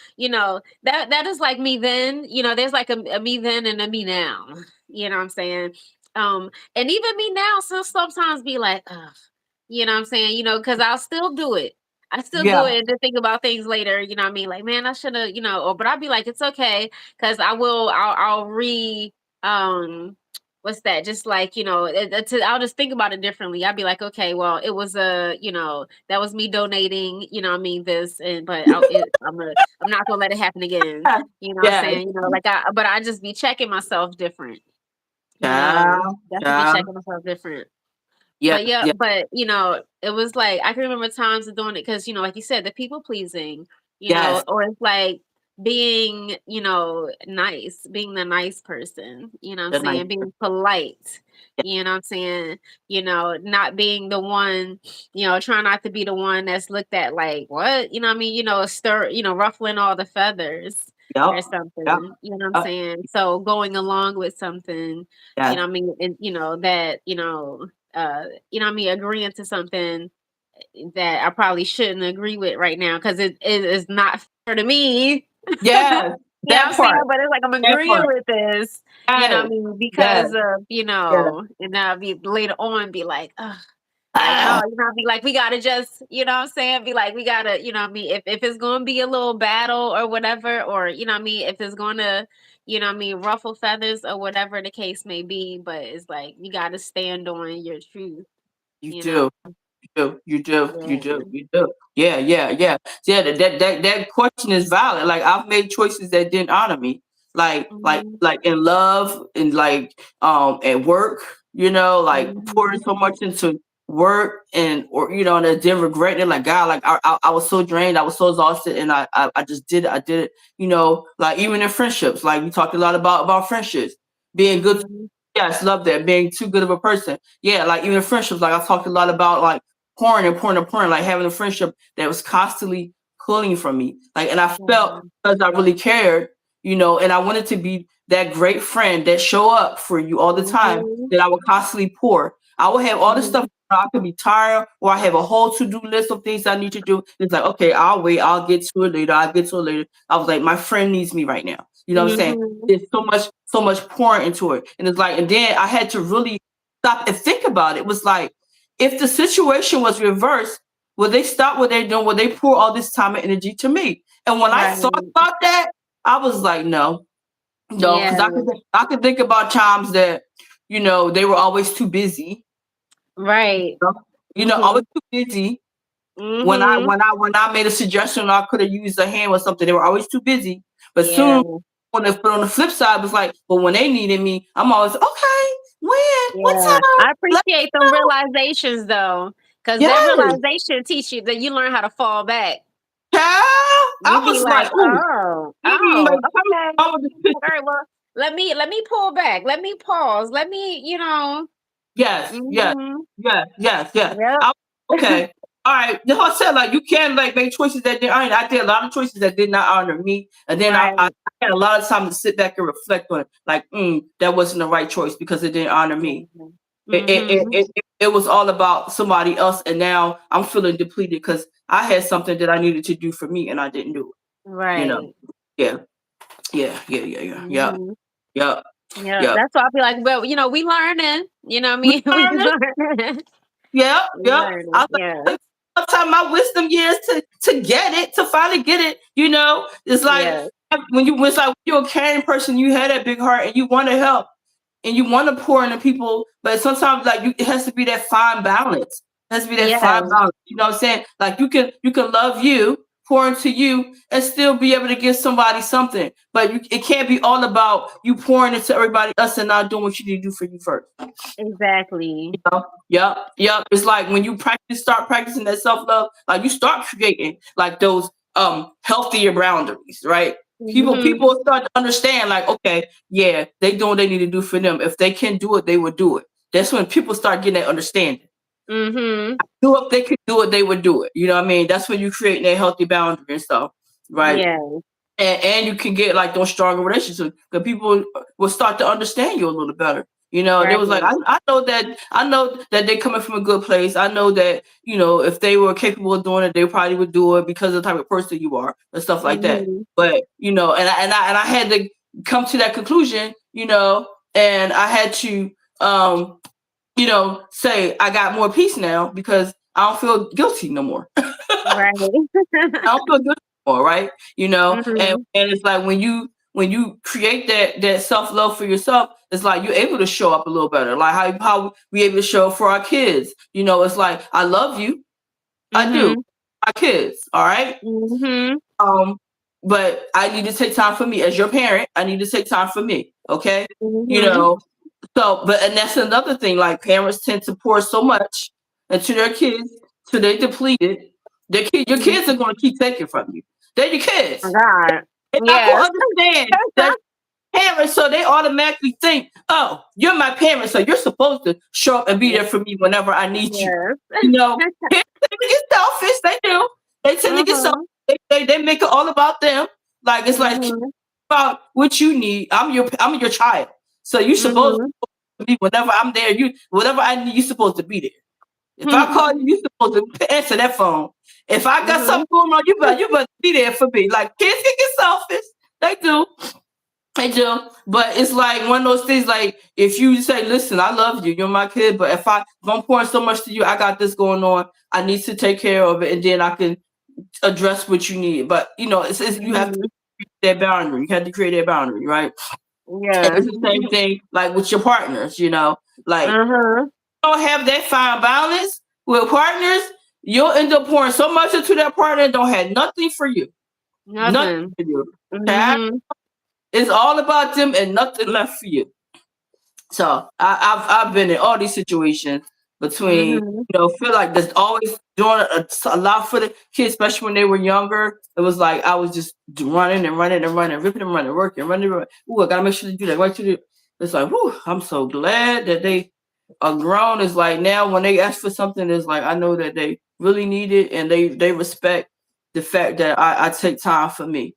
is like me then, there's like a me then and a me now. You know what I'm saying? And even me now, so sometimes be like, ugh, you know what I'm saying? Because I'll still do it. I still do yeah, it and then think about things later, you know what I mean? Like, man, I should have, but I'll be like, it's okay, because I'll what's that? Just like, I'll just think about it differently. I'd be like, okay, well, it was that was me donating, I mean, this, and but I'm not gonna let it happen again. You know what I'm yeah, saying? But I just be checking myself different. child, Definitely be child, checking myself different. yeah, But yeah, yeah, but it was like I can remember times of doing it because like you said, the people pleasing, yes, or it's like being, nice, being the nice person, you know what I'm the nice, saying, being polite, you know what I'm saying, not being the one, trying not to be the one that's looked at like what, you know what I mean, stir, ruffling all the feathers yep, or yep, something, you know what I'm yep, saying? So going along with something, yes, I mean, and that, what I mean, agreeing to something that I probably shouldn't agree with right now because it is not fair to me. yes, You know what I'm that saying? part, But it's like I'm that agreeing part, with this, yes, I mean, yes, because of, yes. and I'll be later on be like, ugh. Like, no, Ah, be like, we gotta just, what I'm saying? Be like, we gotta, what I mean? If it's gonna be a little battle or whatever, or, what I mean? If it's gonna, what I mean, ruffle feathers or whatever the case may be, but it's like, you gotta stand on your truth, you you know? do. You do, you do, Yeah. you do. Yeah, yeah, yeah. Yeah, that question is valid. Like I've made choices that didn't honor me. Like like Mhm. like in love and like at work, like pouring Mhm. so much into work and and then regretting it. Like God, like I was so drained, I was so exhausted, and I just did it. I did it. Like even in friendships, like we talked a lot about friendships being good. Mhm. Yes, love that. Being too good of a person. Yeah, like even friendships, like I talked a lot about like pouring and pouring and pouring, like having a friendship that was constantly pulling from me. Like, and I felt Mhm. because I really cared, and I wanted to be that great friend that show up for you all the time, Mhm. that I would constantly pour. I would have all this stuff. Mhm. I could be tired, or I have a whole to-do list of things I need to do. It's like, okay, I'll wait. I'll get to it later. I'll get to it later. I was like, my friend needs me right now. You know what I'm saying? Mhm. There's so much pouring into it. And it's like, and then I had to really stop and think about it. It was like, if the situation was reversed, would they stop what they're doing? Would they pour all this time and energy to me? And when I Right. thought about that, I was like, no, no, Yeah. because I could think about times that, they were always too busy. Right. Always Mhm. too busy. When I Mhm. when I when I made a suggestion, I could have used a hand or something. They were always too busy. But Yeah. soon, but on the flip side, it was like, but when they needed me, I'm always okay. When? What Yeah. time? I Let appreciate me them know. realizations though, because that Yes, realization teach you that you learn how to fall back. child. You I be was like, like, ooh, oh, oh, like okay. I was All right, well, let me pull back. Let me pause. Let me, yes, yes, mhm. yes, yes, yes. Yep. Okay. All right. The whole said like you can like make choices that didn't honor. I did a lot of choices that did not honor me, and then I Right. had a lot of time to sit back and reflect on it. Like, that wasn't the right choice because it didn't honor me. Mhm. Mhm. It was all about somebody else, and now I'm feeling depleted because I had something that I needed to do for me and I didn't do it. You know. Right. Yeah. Yeah. Yeah. Yeah. Yeah. Yeah. Mhm. Yeah. Yeah, Yeah. that's why I'll be like, well, we learning. You know what I We mean? We learning. learning. Yep, We yep. learning. I Yeah. think sometimes my wisdom years to get it, to finally get it. It's like Yeah. when you're a caring person, you have that big heart and you want to help and you want to pour into people, but sometimes it has to be that fine balance. It has to be that fine Yeah. balance. You know what I'm saying? Like you can love you, pour into you, and still be able to give somebody something. But it can't be all about you pouring into everybody else and not doing what you need to do for you first. Exactly. Yep, yep. It's like when you start practicing that self love, like you start creating like those healthier boundaries, right? People Mhm. people start to understand, like, okay, yeah, they doing what they need to do for them. If they can do it, they would do it. That's when people start getting that understanding. Mhm. Do if they could do it, they would do it. You know what I mean? That's when you create that healthy boundary and stuff, right? Yeah. And you can get like those stronger relationships because people will start to understand you a little better. They Right. was like, I know that they coming from a good place. I know that if they were capable of doing it, they probably would do it because of the type of person you are and stuff like that. Mhm. But and I had to come to that conclusion, and I had to um say I got more peace now because I don't feel guilty no more. Right. I don't feel good anymore, right? And Mhm. it's like when you create that self love for yourself, it's like you're able to show up a little better. Like how we able to show up for our kids. It's like I love you, I do, Mhm. my kids, all right. Mhm. Um, but I need to take time for me as your parent. I need to take time for me, okay? You Mhm. know, and that's another thing. Like parents tend to pour so much into their kids till they depleted. Your kids are Mhm. going to keep taking from you. They're your Oh kids. God. They're not going Yes. to understand that parents, so they automatically think, "Oh, you're my parent, so you're supposed to show up and be there for me whenever I need you." Yes. Kids tend to get selfish. They do. They tend to get selfish. Mhm. They make it all about them. Like it's like Mhm. about what you need. I'm your child, so you supposed Mhm. to be whenever I'm there. You whatever I need, you supposed to be there. If I call you, you supposed to answer that phone. If I got Mhm. something going on, you better be there for me. Like kids can get selfish. They do. They do. But it's like one of those things. Like if you say, "Listen, I love you. You're my kid. But if I'm pouring so much to you, I got this going on. I need to take care of it, and then I can address what you need." But you have to Mhm. create that boundary. You have to create that boundary, right? And Yeah. it's the same thing like with your partners. Like Uh-huh. don't have that fine balance with partners, you'll end up pouring so much into that partner and don't have nothing for you. Nothing Nothing. for you. Okay? Mhm. It's all about them and nothing left for you. So I've been in all these situations between, Mhm. feel like there's always doing a lot for the kids, especially when they were younger. It was like I was just running and running and running, ripping and running, working, running, running. Ooh, I gotta make sure to do that. Right to do. It's like, whew, I'm so glad that they are grown. Is like now when they ask for something, it's like I know that they really need it and they respect the fact that I take time for me.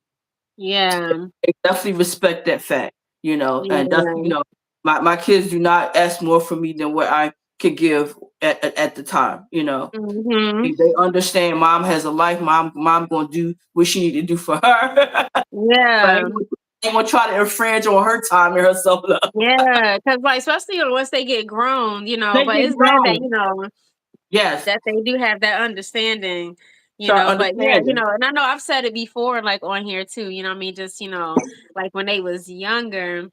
Yeah. They definitely respect that fact, and that's Yeah. my kids do not ask more from me than what I could give at the time. Mhm. They understand mom has a life. Mom gonna do what she need to do for her. But Yeah. ain't gonna try to infringe on her time and her self love. Yeah. Because like, especially once they get grown, They but get it's glad that, grown. Yes, that they do have that understanding, start but yeah, understanding. and I know I've said it before, like on here too, what I mean? Just, like when they was younger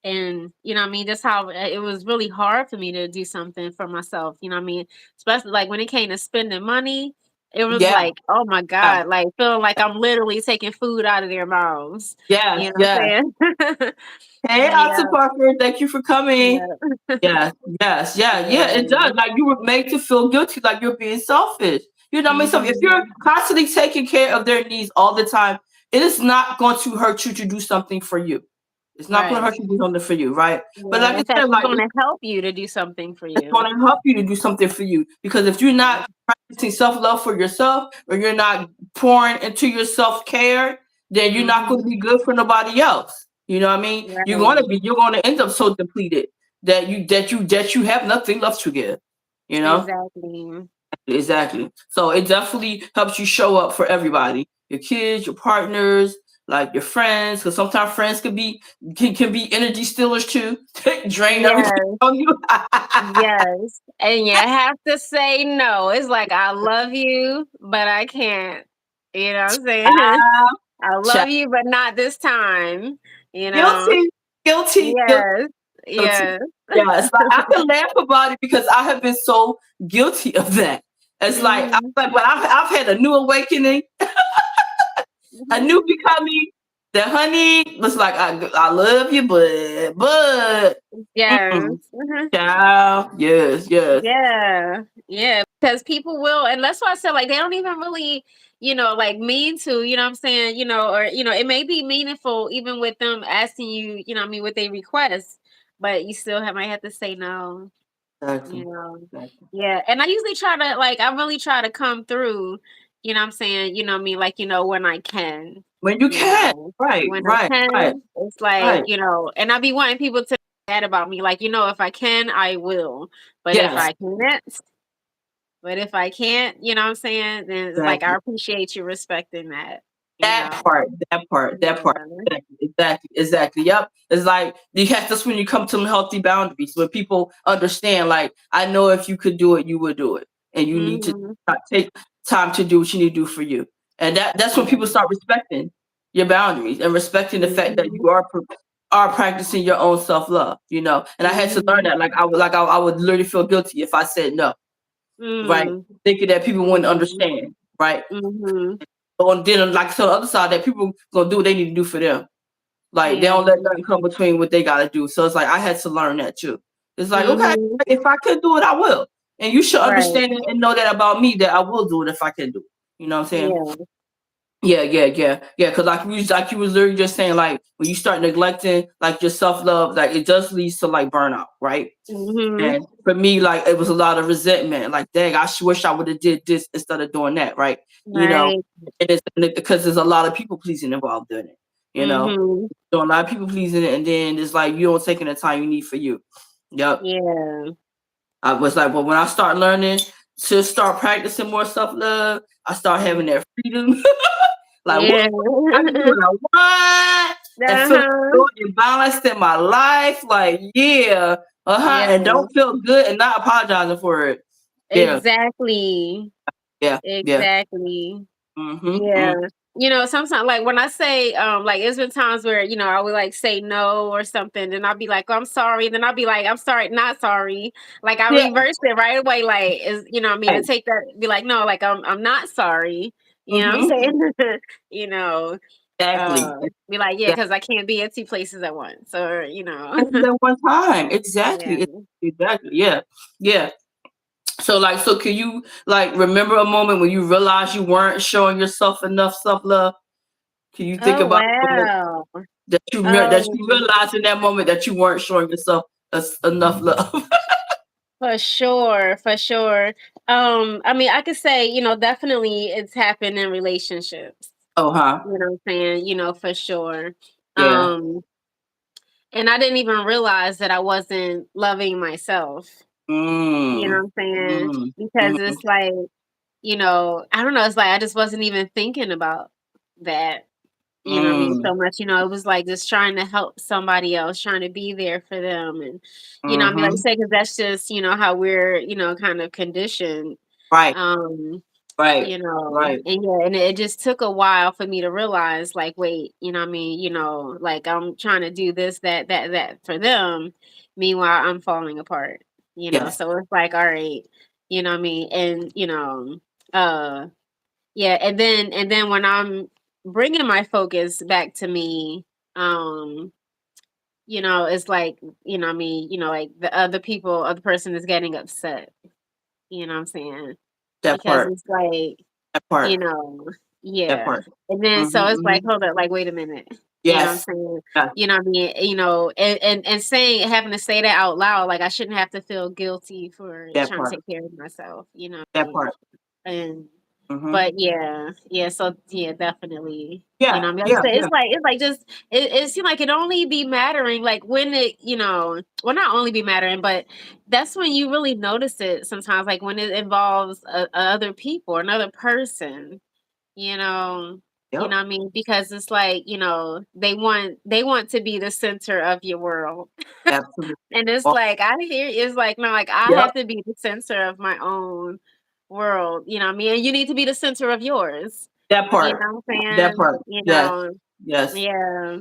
and, just how it was really hard for me to do something for myself, what I mean? Especially like when it came to spending money, it was Yeah, like, oh my yeah, God, like feeling like I'm literally taking food out of their mouths. You yes, know what yes. I'm saying? Hey, Octa Yeah, Parker, thank you for coming. yeah, Yes, yes, yeah, yeah, it does. yeah. Like you were made to feel guilty, like you're being selfish. You know what I mean? So if Mhm. you're constantly taking care of their needs all the time, it is not going to hurt you to do something for you. It's not going to Right. hurt you to do something for you, right? But Yeah. like I In fact, said, it's like going to help you to do something for it's you. going to help you to do something for you because if you're not practicing self love for yourself or you're not pouring into your self care, then you're not going to Mhm. be good for nobody else. You know what I mean? Right. You're going to end up so depleted that you have nothing left to give. You know? Exactly. Exactly. So it definitely helps you show up for everybody, your kids, your partners, like your friends, because sometimes friends can be energy stealers too, drain everything Yes, from you. yes. And you have to say no. It's like I love you, but I can't. You know what I'm saying? Ah, I love child. you, but not this time. You know? Guilty, guilty, guilty, Yes. guilty. Yes. Yeah, it's like I can laugh about it because I have been so guilty of that. It's like Mhm. when I've had a new awakening, a new becoming. That honey was like, I love you, but Yes. mm-mm, child, yes, yes, Yeah, yeah, because people will, and that's why I said like they don't even really, like mean to, you know what I'm saying, or it may be meaningful even with them asking you, what I mean, what they request, but you still might have to say no, you exactly, know. exactly. Yeah, and I usually try to I really try to come through, you know what I'm saying, what I mean, like, when I can, When you can, right, when I right, right, can, it's like, right. and I be wanting people to that about me, like, if I can, I will, but if Yes, I can't, if I can't, you know what I'm saying, then it's like I exactly. appreciate you respecting that, you That know. part, that part, that part. Yeah. Exactly, exactly, exactly. Yep. It's like you have that's when you come to healthy boundaries when people understand, like, I know if you could do it, you would do it. And you need to Mhm. take time to do what you need to do for you. And that's when people Yeah. start respecting your boundaries and respecting the fact that Mhm. you are practicing your own self-love, you know. And I had to learn Mhm. that. I would literally feel guilty if I said no, right? Mm. Thinking that people wouldn't Mhm. understand, right? Mhm. And then, like, so the other side, that people gonna do what they need to do for them. Like they Yeah. don't let nothing come between what they gotta do. So it's like I had to learn that too. It's like, okay, Mhm. if I can do it, I will. And you should Right. understand it and know that about me, that I will do it if I can do it. You know what I'm saying? Yeah. Yeah, yeah, yeah, yeah. Because like you was literally just saying, like when you start neglecting like your self love, like it just leads to like burnout, right? Mhm. And for me, like it was a lot of resentment. Like, dang, wish I would have did this instead of doing that, right? You know, Right. and it's because there's a lot of people pleasing involved in it. You know, Mhm. doing a lot of people pleasing it, and then it's like you don't taking the time you need for you. Yep. Yeah. I was like, but when I start learning to start practicing more self love, I start having that freedom. Like, woo, Yeah. I can do what I want and feel Uh-huh. good and balanced in my life. Like, yeah, and Yeah. don't feel good and not apologizing for it. Yeah, Exactly. yeah, yeah. Exactly. Mm-hmm. Yeah. Mm. Sometimes like when I say like there's been times where, I would like say no or something, and I'll be like, oh, I'm sorry, then I'll be like, I'm sorry, not sorry. Like I Yeah, reverse it right away, like is what I mean, to right. take that, be like, no, like I'm not sorry. You know what I'm Mm-hmm. saying? you know, Exactly. be like, yeah, Exactly. because I can't be at two places at once. Or, That one time. yeah. Exactly. Exactly. Yeah. Yeah. So like, so can you like remember a moment when you realized you weren't showing yourself enough self love? Can you think Oh about a moment wow. that you Um realized in that moment that you weren't showing yourself enough love? For sure, for sure. I mean, I could say, definitely it's happened in relationships. Oh, huh? You know what I'm saying? For sure. Yeah. Um, and I didn't even realize that I wasn't loving myself. You know Mm. what I'm saying? Mm. Because Mm. it's like, I don't know, it's like I just wasn't even thinking about that. You know what I mean? Mm. So much, it was like just trying to help somebody else, trying to be there for them. And, I mean, like I Mm-hmm. say, because that's just, how we're, kind of conditioned. Right. Um, Right. Right. and yeah, and it just took a while for me to realize, like, wait, what I mean, like I'm trying to do this, that for them. Meanwhile, I'm falling apart, Yes. so it's like, all right, what I mean? And, uh, yeah, and then when I'm bringing my focus back to me, um, it's like, what I mean, like the other people, other person is getting upset. You know what I'm saying? That Because part. it's like, That you part. know, That yeah. part. And then Mm-hmm. so it's like, Mm-hmm. hold up, like, wait a minute. You know what I'm Yes. saying? Yes. You know what I mean? And saying, having to say that out loud, like I shouldn't have to feel guilty for That trying to part. take care of myself, That what part. I mean? Mm-hmm. But yeah, so yeah, definitely. You know, Yeah, what I mean, like I yeah, said, yeah. it's like just it seemed like it only be mattering like when it, well, not only be mattering, but that's when you really notice it sometimes, like when it involves other people, another person, you know, Yep. what I mean, because it's like they want to be the center of your world. Absolutely. And it's Oh, like I hear it's like no, like I yep. have to be the center of my own world, what I mean? And you need to be the center of yours. That You part. know what I'm That saying? part. Yes. Yes. Yeah,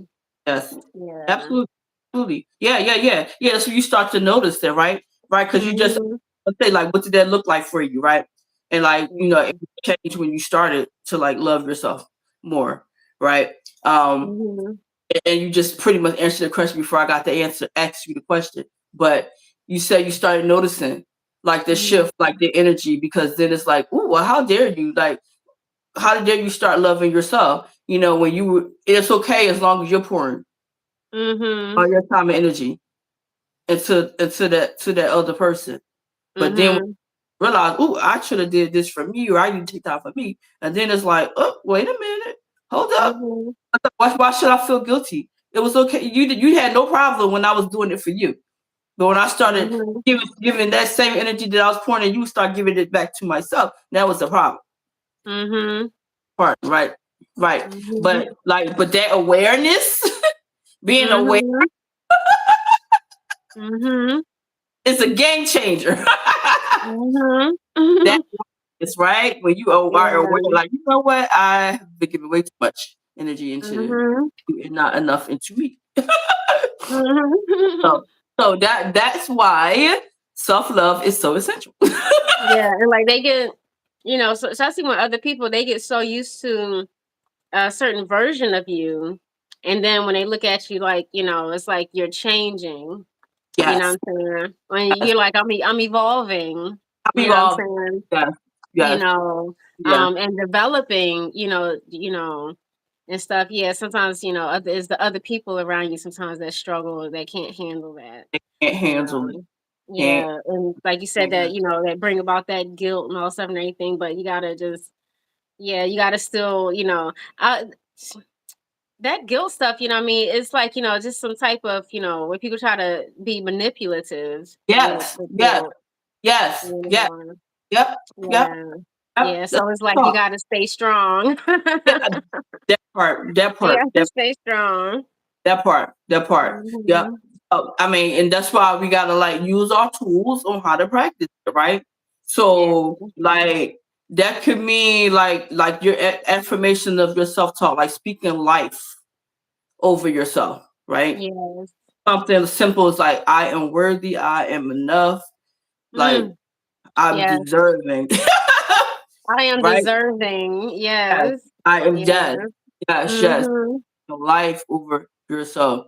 Yes. yeah. Absolutely. Absolutely. Yeah. Yeah. Yeah. Yeah. So you start to notice that, right? Right. Because you just Mhm. let's say like, what did that look like for you, right? And like, it Mhm. changed when you started to like love yourself more, right? Um, Mhm. and you just pretty much answered the question before I got the answer, ask you the question. But you said you started noticing like the Mhm. shift, like the energy, because then it's like, ooh, well, how dare you? Like, how dare you start loving yourself? When it's okay as long as you're pouring Mhm. all your time and energy into that other person. But then when Mhm. you realize, ooh, I should have did this for me, or I need to take time for me. And then it's like, oh, wait a minute, hold up. Mhm. Why should I feel guilty? It was okay. You had no problem when I was doing it for you. But when I started Mhm. giving that same energy that I was pouring, and you start giving it back to myself, that was the problem Mhm. part, right? Right. Mhm. But that awareness, being aware, Mhm. Mhm. is a game changer. Mhm. That Mhm. is right when you are aware, Yeah. like, you know what, I've been giving way too much energy into Mhm. you and not enough into me. Mhm. So, that's why self love is so essential. Yeah, and like they get, so especially when other people they get so used to a certain version of you, and then when they look at you, like it's like you're changing. You know Yes, what I'm saying? When yes. you're like, I'm evolving. I'm You know what I'm evolved. saying? Yes, You yes, know, yes. and developing. And stuff. Yeah, sometimes it's the other people around you sometimes that struggle, that can't handle that. Can't You handle it. know. Can't. Yeah, and like you said that Can't. that bring about that guilt and all stuff and everything, but you gotta just you gotta still I, that guilt stuff. What I mean, it's like just some type of where people try to be manipulative with Yes, the yes, guilt. yes, You yes. know, Yep, yep, yeah, yep. yeah. That's So it's like you talk. gotta stay strong. Yeah, that part, that You part, have to stay strong. that part. Yep. Mhm. I mean, and that's why we gotta like use our tools on how to practice it, right? Yeah. So, like, that could mean like your affirmation of your self talk, like speaking life over yourself, right? Yes. Something as simple as like, I am worthy, I am enough, like Mm. I'm Yes. deserving, I am right? deserving. Yes, Yes. I am. Yeah. Yes, yes, yes. Mhm. Life over yourself.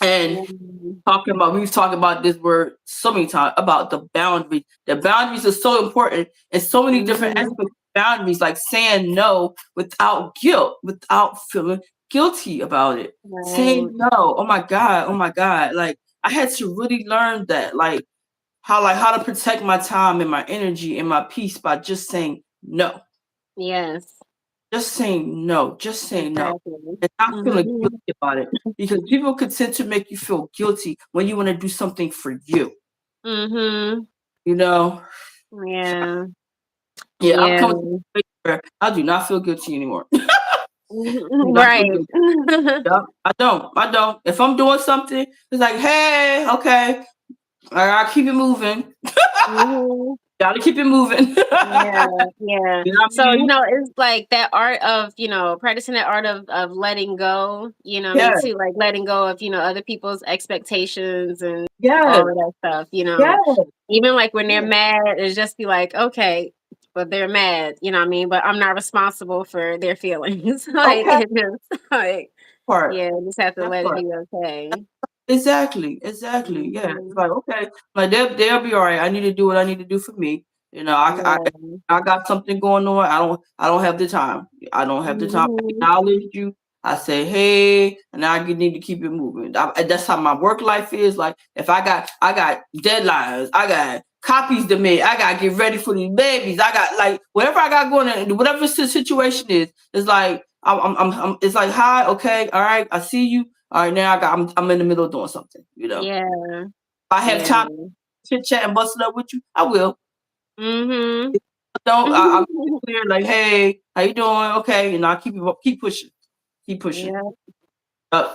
And Mhm. we've talked about this word so many times about the boundaries. The boundaries are so important in so many different Mhm. aspects of boundaries, like saying no without guilt, without feeling guilty about it. Saying Right. no. Oh my God. Oh my God. Like, I had to really learn that. How to protect my time and my energy and my peace by just saying no. Yes. Just saying no. Just saying no. Exactly. And not feeling Mhm. guilty about it. Because people could tend to make you feel guilty when you want to do something for you. Mhm. You know? Yeah. Yeah, I'm coming to Yeah. a place where I do not feel guilty anymore. I do Mhm. not feel Right. guilty. Yep, I don't. I don't. If I'm doing something, it's like, hey, okay, I gotta keep it moving. Mhm. Gotta keep it moving. Yeah, yeah. You know what I So, mean? it's like that art of, practicing that art of letting go, what I mean, Yes, too, like letting go of, other people's expectations and yes, all of that stuff. yes, Even like when they're yes. mad, it's just be like, okay, but they're mad, what I mean? But I'm not responsible for their feelings. Like, Okay, it just like, part. yeah, just have to That let it part. be okay. Exactly, exactly. Yeah, it's Mhm. like, okay, like they'll be all right. I need to do what I need to do for me. Yeah. I got something going on. I don't have the time. I don't have the time. I Mhm. acknowledge you. I say, hey, and I need to keep it moving. That's how my work life is. Like, if I got deadlines, I got copies to make. I gotta get ready for these babies. I got like whatever I got going on, whatever the situation is. It's like it's like hi, okay, all right, I see you. All right, now I'm in the middle of doing something. You know, if Yeah. I have Yeah. time to chit chat and bust it up with you, I will. Mhm. Don't I'm clear like, hey, how you doing? Okay, and I keep pushing, keep pushing. Yeah. Uh,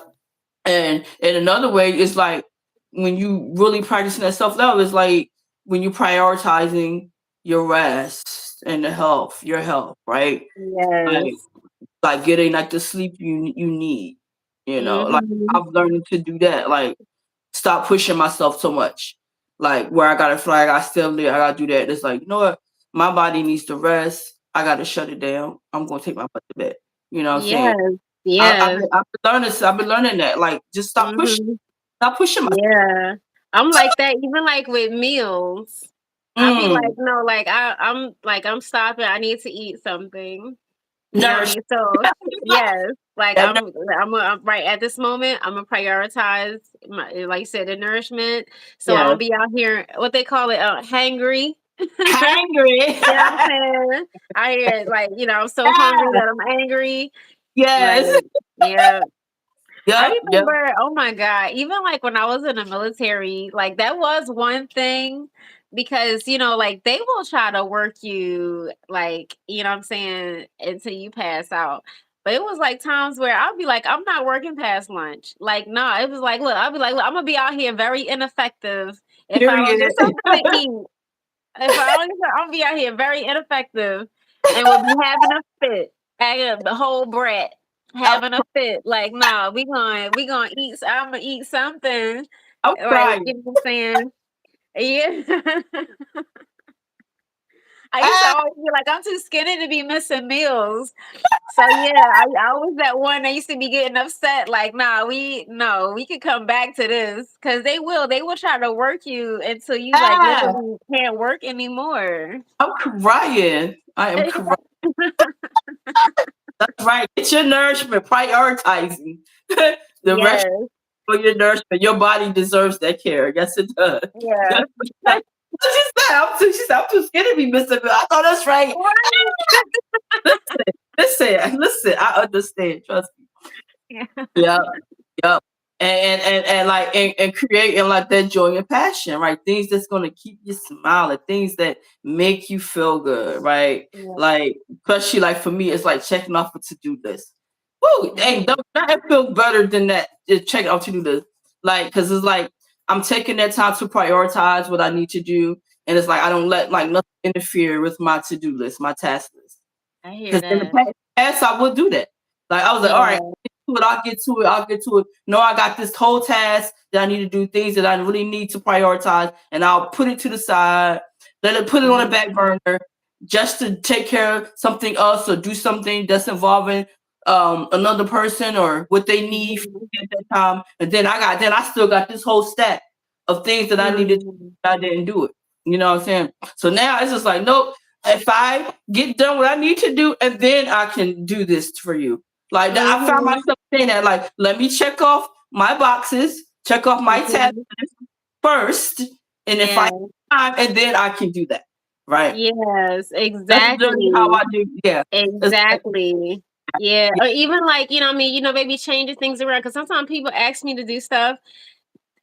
and another way is like when you really practicing that self love is like when you prioritizing your rest and your health, right? Like Yes. like getting like the sleep you need. You know, like Mhm. I've learned to do that. Like stop pushing myself so much. Like where I gotta fly, I gotta still live, I gotta do that. It's like, you know what? My body needs to rest. I gotta shut it down. I'm gonna take my butt to bed. You know what I'm saying? Yes. Yes. I've been learning that. Like just Mhm. stop pushing myself. Yeah. I'm like that even like with meals. I be like, Mm, no, like I'm like I'm stopping. I need to eat something. You know what I nourish. mean? So yes, like That I'm right at this moment. I'm gonna prioritize my, like you said, the nourishment. So I yes. don't be out here what they call it, hangry. Hungry. You know what I'm saying? I hear like I'm so hungry that I'm angry. Like Yes. yeah, I Yep. Yep. remember, oh my God, even like when I was in the military, like that was one thing because, like they will try to work you, like, you know what I'm saying, until you pass out. But it was like times where I'll be like, I'm not working past lunch. Like, no, it was like, look, I'll be like, look, I'm gonna be out here very ineffective if I don't Period. get something to eat. If I don't get, I'll be out here very ineffective and will be having a fit, acting the whole brat, I'm, having a fit. Like, no, we gonna eat. I'm gonna eat something. I'm Like, crying. you know what I'm saying? Yeah. I used to Ah, always be like, I'm too skinny to be missing meals. So yeah, I was that one that used to be getting upset. Like, nah, we could come back to this because they will try to work you until you like ah, literally can't work anymore. I'm crying. I am crying. That's right. Get your nourishment, prioritizing the rest Yes, for your nourishment. Your body deserves that care. Yes, it does. yes. Yes, it does. She said, I'm too skinny to be missing. I thought that's right. Right. Listen. I understand. Trust me. Yeah. Yeah. Yep. And creating like that joy and passion, right? Things that's gonna keep you smiling, things that make you feel good, right? Yeah. Like especially like for me, it's like checking off a to-do list. Woo, hey, Mhm. don't nothing feel better than that. Just checking off to-do list. Like, cause it's like I'm taking that time to prioritize what I need to do. And it's like I don't let like nothing interfere with my to-do list, my task list. I hear Because in the that. past, I would do that. Like I was like, all right, Yeah. I'll get to it. I'll get to it. No, I got this whole task that I need to do, things that I really need to prioritize, and I'll put it to the side, let it put it on the Mhm. back burner just to take care of something else or do something that's involving another person or what they need Mhm. at that time. And then I still got this whole stack of things that I needed to Mhm. do, I didn't do it. You know what I'm saying? So now it's just like, nope, if I get done what I need to do, and then I can do this for you. Like I found Mhm. myself saying that, like, let me check off my boxes, check off my tasks Mhm. first, and if I Yeah. have time, and then I can do that. Right. Yes, That's literally how exactly. I do. Yeah. It's like, Exactly. Yeah. Or even like, what I mean, maybe changing things around. Cause sometimes people ask me to do stuff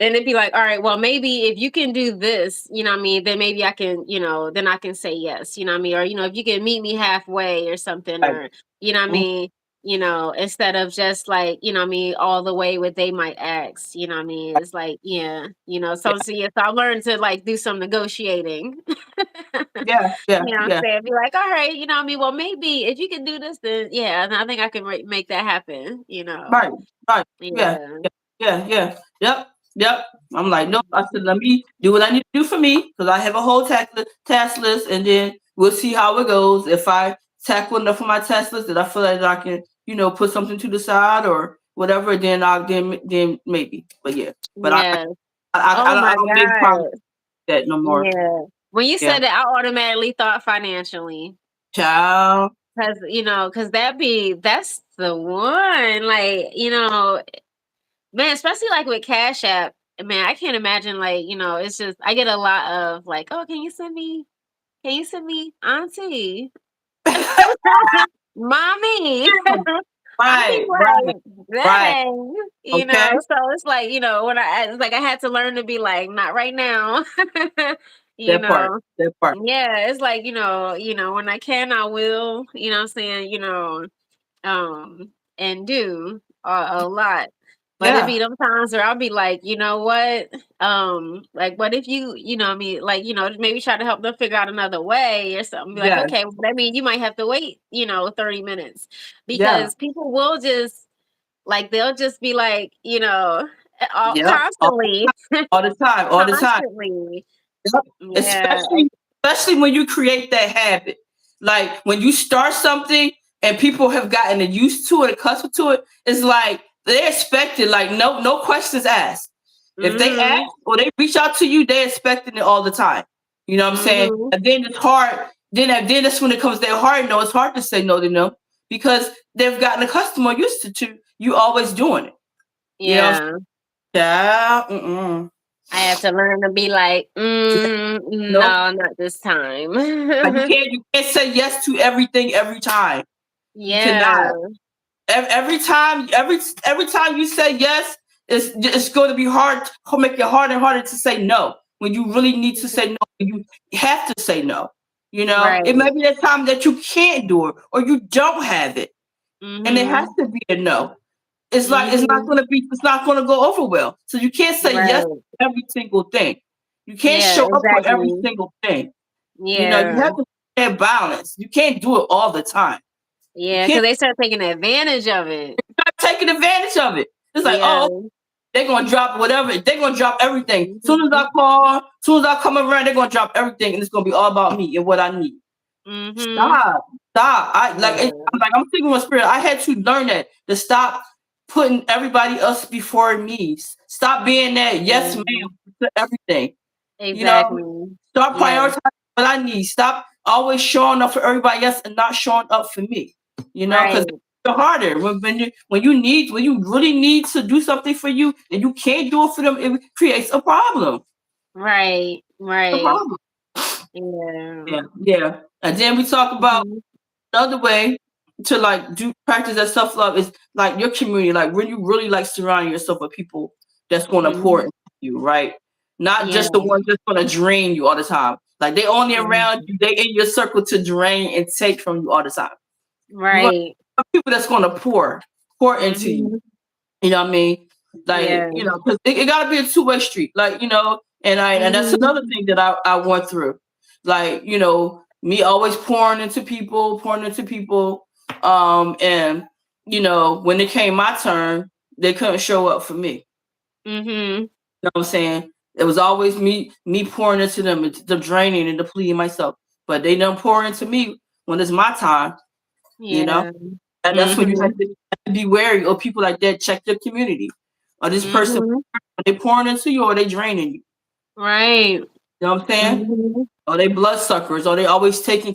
and it'd be like, all right, well, maybe if you can do this, you know what I mean, then maybe I can, then I can say yes, you know what I mean? Or, if you can meet me halfway or something, like, or, you know what I mm, mean? Instead of just like, you know what I mean, all the way what they might ask, you know what I mean? It's like, yeah, so yes, I learned to like do some negotiating. yeah, yeah, You know what I'm yeah. saying? Be like, all right, you know what I mean? Well, maybe if you can do this, then yeah, and I think I can make that happen, Right, right. Yeah, Yeah. yep, yep. I'm like, nope. I said, Mhm. let me do what I need to do for me because I have a whole task list, and then we'll see how it goes. If I tackle enough of my task list that I feel like I can, put something to the side or whatever, then maybe. But yeah, but Yeah. Oh I my don't make promises God. like that no more. Yeah. When you Yeah, said that, I automatically thought financially. child. Cause that's the one. Like, man, especially like with Cash App. man, I can't imagine, like, it's just I get a lot of like, oh, can you send me auntie? Mommy. I be Right, right, like, right. dang, Okay. so it's like, when it's like I had to learn to be like, not right now. you That part. know. That part. Yeah, it's like, when I can, I will, what I'm saying, and do a lot. But it Yeah. be them times where I'll be like, you know what? Like, what if what I mean, like, maybe try to help them figure out another way or something. Be like, Yes. okay, well, that means you might have to wait, 30 minutes Yeah. because people will just like they'll just be like, Yep. constantly, All the time. All the time. constantly. Yep. Yeah. Especially when you create that habit. Like when you start something and people have gotten used to it, accustomed to it, it's like they expect it. Like no questions asked. If they ask Mhm. or they reach out to you, they're expecting it all the time. You know what I'm saying? Mhm. And then it's hard. Then that's when it comes to their hard no. It's hard to say no to them because they've gotten accustomed or used to you always doing it. You know? Yeah. Yeah. Mm-mm. I had to learn to be like, Nope. no, not this time. Like you can't say yes to everything every time. You cannot. Yeah. Every time you say yes, it's going to be hard. Make it harder and harder to say no when you really need to say no. You have to say no. It Right. may be that time that you can't do it or you don't have it, and it has Mhm. to be a no. It's like Mhm. it's not going to go over well. So you can't say yes Right. to every single thing. You can't Yeah, show up for every exactly. single thing. You Yeah. have to have balance. You can't do it all the time. You Yeah, can't because they start taking advantage of it. start taking advantage of it. It's like, Yeah. oh, they're gonna drop whatever. They're gonna drop everything. Soon as I Mhm. call, soon as I come around, they're gonna drop everything, and it's gonna be all about me and what I need. Mhm. Stop, stop. Yeah. I'm thinking with spirit. I had to learn that to stop putting everybody else before me. Stop being that yes Yeah. ma'am to everything. You know, Exactly. start Yeah. prioritizing what I need. Stop always showing up for everybody else and not showing up for me. Because Right. it's harder when you really need to do something for you and you can't do it for them. It creates a problem. Right. A Right. problem. Yeah. Yeah, yeah. And then we talk about Mhm. another way to like do practice that self love is like your community, like when you really like surrounding yourself with people that's going to pour Mhm. into you, right? Not Yeah. just the ones that's going to drain you all the time. Like they only around Mhm. you, they in your circle to drain and take from you all the time. You want Right. people that's going to pour into you. Mhm. You know what I mean? Yeah. Like, because it got to be a two-way street. Like, and that's Mhm. another thing that I went through. Like, me always pouring into people. And, when it came my turn, they couldn't show up for me. Mhm. You know what I'm saying? It was always me pouring into them, the draining and depleting myself. But they don't pour into me when it's my time, you know? Yeah. And that's when Mhm. you have to be wary of people like that. Check your community. Or this person, Mhm. are they pouring into you or are they draining you? Right. You know what I'm saying? Mhm. Are they bloodsuckers? Are they always taking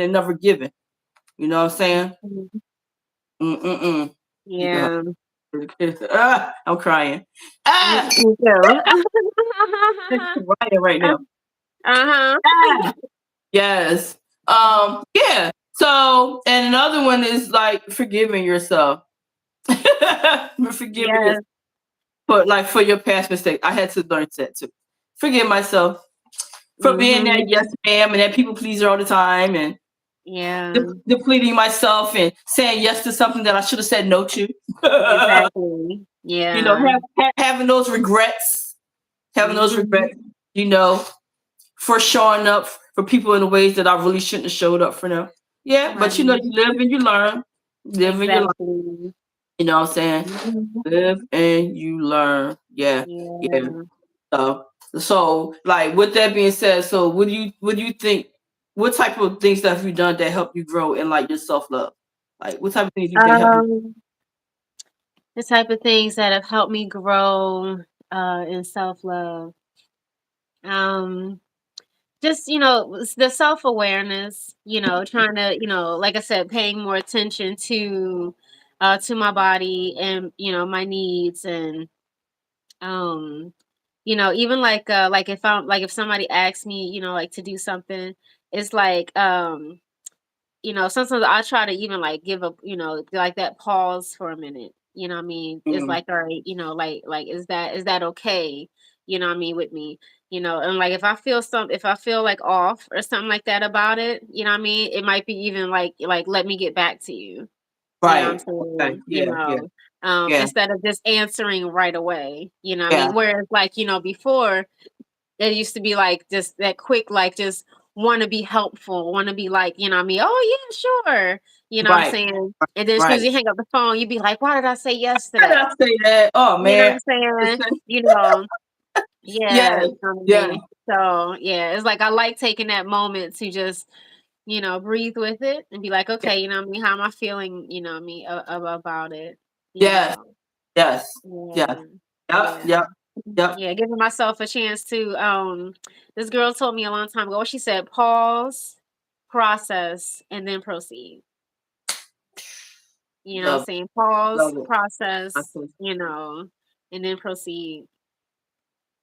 and never giving? You know what I'm saying? Mhm. Mm-mm-mm. Yeah. Yeah. I'm crying. Me Ah! me too. I'm crying right now. Uh-huh. Ah! Yes. Yeah. So, and another one is like forgiving yourself. Forgiving yourself. Yes. For your past mistake, I had to learn that too. Forgive myself for being that Mhm. yes ma'am and that people pleaser all the time and Yeah. depleting myself and saying yes to something that I should have said no to. Exactly. Yeah. Having those regrets, having those Mhm. regrets, you know, for showing up for people in the ways that I really shouldn't have showed up for them. Yeah, but Right. you live and you learn. Live and you learn. Exactly. You know what I'm saying? Mhm. Live and you learn. Yeah, yeah. Yeah. So, like with that being said, so what do you think? What type of things have you done that help you grow in like your self love? Like what type of things you think help you? Um, the type of things that have helped me grow in self-love. Um, just, the self-awareness, trying to, like I said, paying more attention to my body and, my needs and um even like if somebody asks me, like to do something, it's like, sometimes I try to even like give up, like that pause for a minute. You know what I mean? It's Mm, like, all right, like is that okay? You know what I mean, with me. And like if I feel like off or something like that about it, you know what I mean? It might be even like let me get back to you. You know what I'm right. Okay. saying? Yeah. Yeah. Yeah. Instead of just answering right away. You know what I Yeah. mean? Whereas like, before it used to be like just that quick, like just want to be helpful, want to be like, you know what I mean? Oh yeah, sure. You know what I'm Right. saying? And then as soon Right. as you hang up the phone, you'd be like, why did I say yes to Why did I that? say that? Oh You know what man. I'm saying? Listen. You know, yeah, Yes. you know what I Yes. mean? So yeah, it's like I like taking that moment to just, breathe with it and be like, okay, you know what I mean? How am I feeling, about it? You Yes. know. Yes. Yes. Yeah. Yep. Yeah. Yep. Yep. Yeah, giving myself a chance to this girl told me a long time ago, she said pause, process, and then proceed. You know what I'm Love. saying? Pause, Love it. I process, think and then proceed.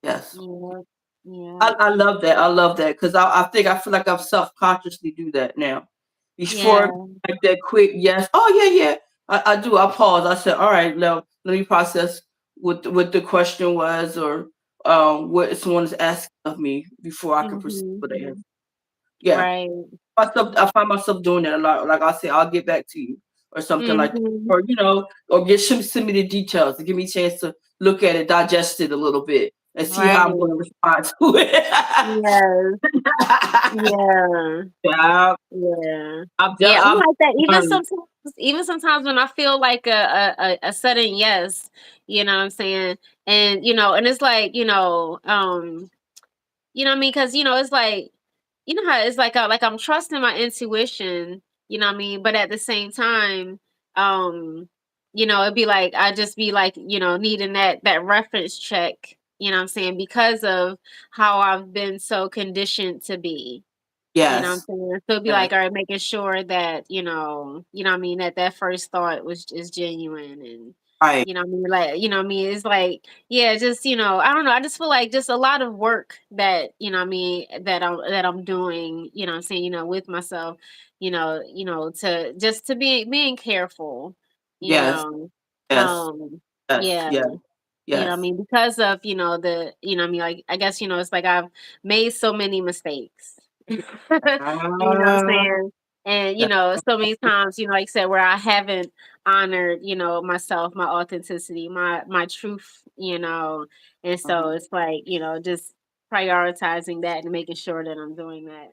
yes. Yeah. Yeah. I love that. I love that because I think I feel like I'm self consciously do that now. Before Yeah. like that quick yes, oh yeah, yeah. I do. I pause. I said, all right, now let me process what the question was or what someone is asking of me before I can proceed Mhm. with the answer. Yeah. Right. I find myself doing that a lot. Like I say, I'll get back to you or something like that. Mhm. Or or get send me the details to give me a chance to look at it, digest it a little bit, and see how I'm going to Right. respond to it. Yes. Yeah. Yeah, Yeah. Yeah, I'm I've like that learned. even sometimes when I feel like a sudden yes, you know what I'm saying? And and it's like, you know what I mean? Because it's like, how it's like I'm trusting my intuition, you know what I mean? But at the same time, um, it'd be like I just be like, needing that reference check, you know what I'm saying? Because of how I've been so conditioned to be. You know what I'm Yes, saying? So it'd be yes, like, all right, making sure that, what I mean, that first thought was is genuine and right. you know what I mean? Like, you know what I mean? It's like, yeah, just, I don't know. I just feel like just a lot of work that, what I mean, that I'm doing, you know what I'm saying, with myself, to just to be being careful, you Yes, know. yes, Um, yes, yeah. yes, You know what I yes. mean? Because of, what I mean? Like, I guess, it's like I've made so many mistakes. You know what I'm Ah, saying? And, yes, so many times, like I said, where I haven't honored, myself, my authenticity, my truth, and so mhm. it's like, just prioritizing that and making sure that I'm doing that,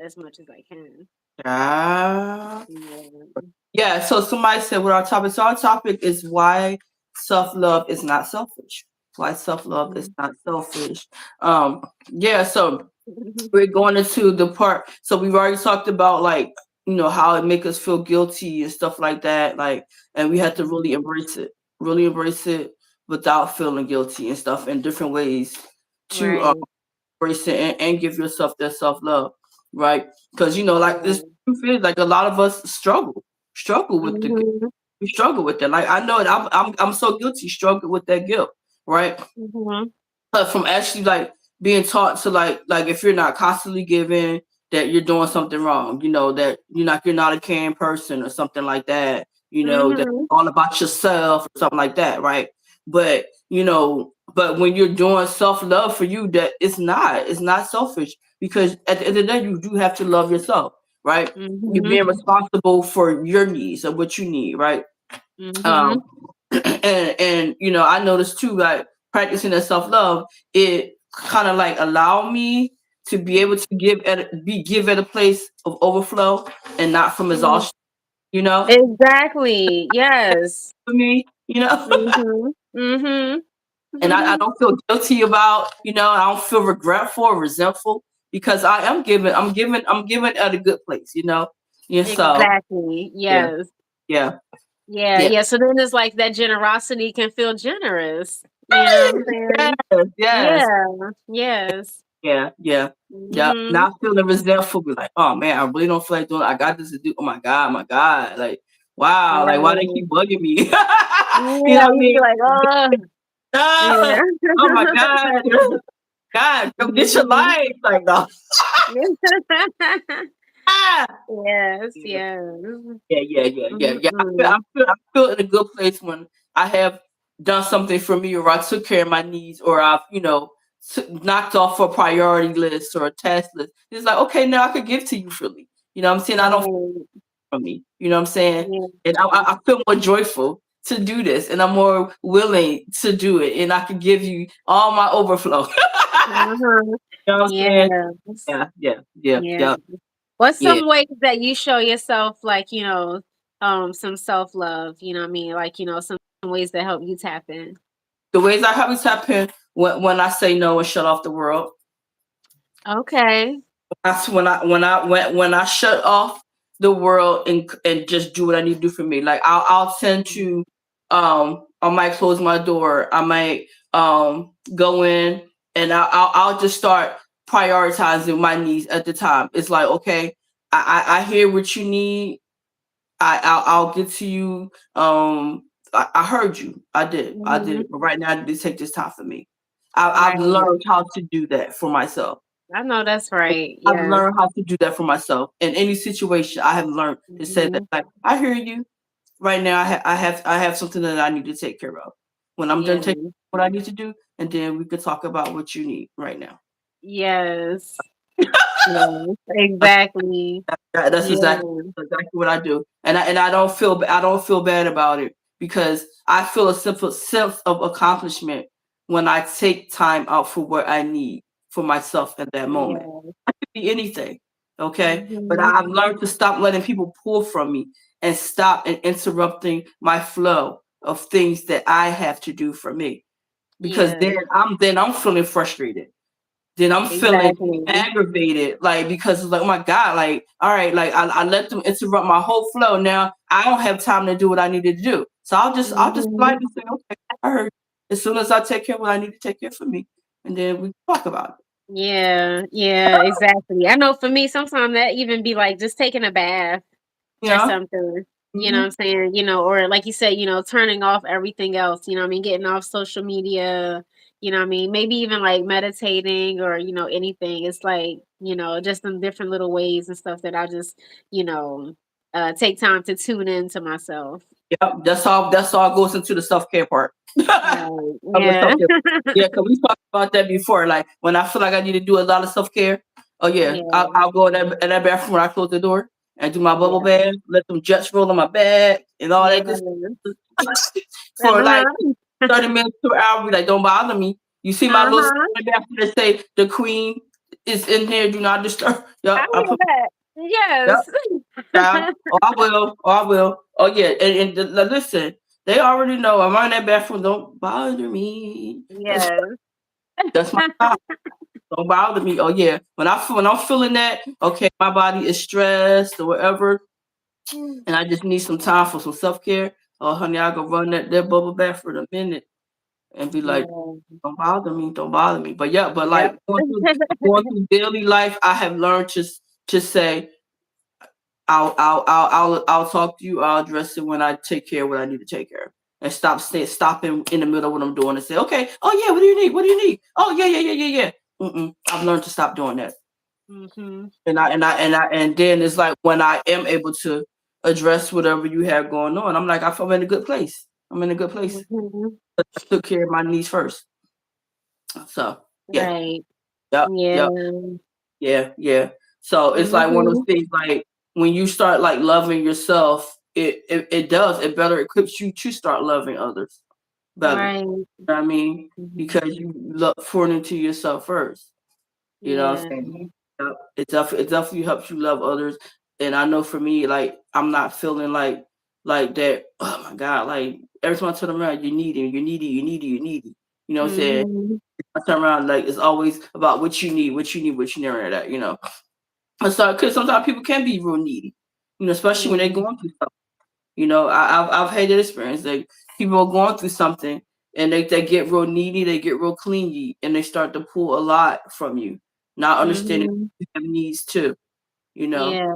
as much as I can. Ah. Yeah. Yeah, so somebody said what our topic. So our topic is why self love is not selfish. Why self love is Mhm. not selfish. Yeah, so we're going into the part. So we've already talked about like how it make us feel guilty and stuff like that. Like, and we have to really embrace it without feeling guilty and stuff in different ways to Right. embrace it and give yourself that self love, right? Because like this Yeah. truth is like a lot of us struggle with Mhm. we struggle with that. Like I know it. I'm so guilty. Struggle with that guilt, right? Mhm. From actually like being taught to like if you're not constantly giving that you're doing something wrong, that you're not a caring person or something like that, that Mhm. all about yourself or something like that, right? But but when you're doing self-love for you, that it's not selfish because at the end of the day you do have to love yourself, right? You're Mhm. being responsible for your needs of what you need, right? um Mhm. and I noticed too, like practicing that self-love, it kind of like allow me to be able to give at a place of overflow and not from Mhm. exhaustion, you know Exactly. Yes. for me, Mhm. Mhm. and I don't feel guilty about, I don't feel regretful or resentful because I'm giving at a good place, yeah. So Exactly. yeah, Yes. yeah, Yeah. yeah. Yeah. So then it's like that generosity can feel generous. You know what I'm saying? Yes, yes. Yeah. Yes. Yeah, yeah, yeah. Mhm. Not feeling resentful, be like, oh man, I really don't feel like doing. I got this to do. Oh my god, like wow, like why they Right. keep bugging me? You know Yeah. what I You mean? be like, oh. Ah, Yeah. oh my God. God, come get your Mhm. life. Like, no. Ah. Yes, Yeah, yes. yeah. Mm-mm. I feel in a good place when I have done something for me, or I took care of my needs, or I've, knocked off a priority list or a task list. It's like, okay, now I could give to you freely. You know what I'm saying? I don't feel Right. from me. You know what I'm saying? Yeah. And I feel more joyful to do this, and I'm more willing to do it, and I can give you all my overflow. Uh-huh. You know what I'm saying? Yes. Yeah. Yeah, What's yeah. some ways that you show yourself, like, some self-love, you know what I mean? Like, some ways that help you tap in. The ways I help me tap in when I say no and shut off the world. Okay. That's when I shut off the world and just do what I need to do for me. Like I'll tend to I might close my door. I might go in and I'll just start prioritizing my needs at the time. It's like, okay, I hear what you need. I'll get to you. I heard you. I Mhm. did. But right now, I need to take this time for me. I've Right. learned how to do that for myself. I know that's right. I've Yes. learned how to do that for myself in any situation. I have learned to say that, Mhm. like, I hear you. Right now, I have something that I need to take care of. When I'm done Yeah. taking what I need to do, and then we could talk about what you need right now. Yes. Yes. Exactly. That's Yeah. exactly what I do, and I I don't feel bad about it because I feel a simple sense of accomplishment when I take time out for what I need for myself at that moment. Yeah. Could be anything, okay? But Mhm. I've learned to stop letting people pull from me and stop and interrupting my flow of things that I have to do for me because Yeah. then I'm feeling frustrated, then I'm feeling Exactly. aggravated, like because it's like, oh my God, like, all right, like I let them interrupt my whole flow. Now I don't have time to do what I needed to do. So I'll just Mhm. politely say, okay, I heard. As soon as I take care of what I need to take care of for me, and then we talk about it. Yeah. Yeah. Exactly. I know for me, sometimes that even be like just taking a bath or Yeah. something. You know what Hmm. I'm saying? Or like you said, turning off everything else, you know what I mean? Getting off social media, you know what I mean? Maybe even like meditating or, anything. It's like, just some different little ways and stuff that I just, you know, take time to tune into myself. Yeah. That's all goes into the self care part. Right. Of the Yeah. self care. Yeah, because we talked about that before. Like when I feel like I need to do a lot of self care, oh yeah, Yeah. I'll go in that bathroom when I close the door and do my bubble Yeah. bath, let them jets roll on my back and all that good Yeah. for like Uh-huh. 30 minutes to an hour. Be like, don't bother me. You see my little sign Uh-huh. in the bathroom that say the queen is in here, do not disturb. I Yup, I hear put that. yup, Yes. child. Oh, I will. Oh, I will. Oh yeah, listen, they already know I'm in that bathroom. Don't bother me. Yes. That's my job. Don't bother me. Oh yeah, when I'm feeling that, okay, my body is stressed or whatever, and I just need some time for some self care. Oh honey, I go run that bubble bath for a minute and be like, Yeah. don't bother me, don't bother me. But yeah, but Yep. like going through daily life, I have learned to say I'll talk to you. I'll address it when I take care of what I need to take care of. And stopping in the middle of what I'm doing and say, okay, oh yeah, what do you need? What do you need? Oh yeah. I've learned to stop doing that. Mhm. And then it's like when I am able to address whatever you have going on, I'm like, I'm in a good place. I'm in a good place. Mhm. I took care of my needs first. So yeah, Right. yep. Yeah. Yeah. So it's like one of those Mhm. things like when you start like loving yourself, it better equips you to start loving others better. You Right. know what I mean? Mhm. Because you look pouring into yourself first. You know what I'm Yeah. saying? Yep. It definitely helps you love others. And I know for me, like I'm not feeling like that, oh my God, like every time I turn around, you need it, you need it, you need it, you need it. You know what I'm saying? Mhm. I turn around like it's always about what you need, what you need, that, So, because sometimes people can be real needy, especially when they're Yeah. going through something. I've had that experience. Like people are going through something and they get real needy, they get real clingy, and they start to pull a lot from you, not understanding Mhm. you have needs too. You know, Yeah.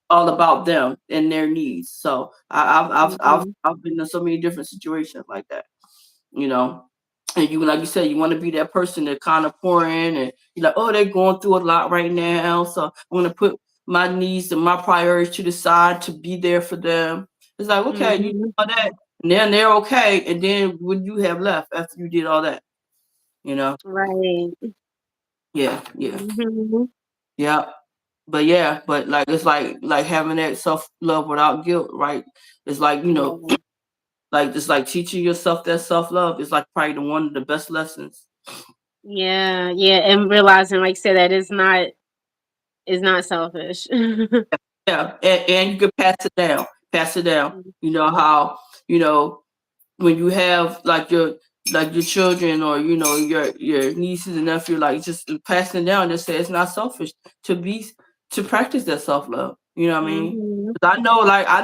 all about them and their needs. So I've Mhm. I've been in so many different situations like that. You know, and you, like you said, you want to be that person that kind of pour in, and you're like, oh, they're going through a lot right now, so I'm going to put my needs and my priorities to the side to be there for them. It's like, okay, you do Mhm. all that, and then they're okay, and then what do you have left after you did all that, you know? Right. Yeah, yeah, Mhm. yeah. But yeah, but like it's like having that self love without guilt, right? It's like, Yeah. like just like teaching yourself that self love is like probably the one of the best lessons. Yeah, yeah, and realizing, like I said, that it's not selfish. Yeah, and you can pass it down, pass it down. You know how, you know when you have like your children, or your nieces and nephew, like just passing it down, just say it's not selfish to be to practice that self love. You know what I mean? Mhm. 'Cause I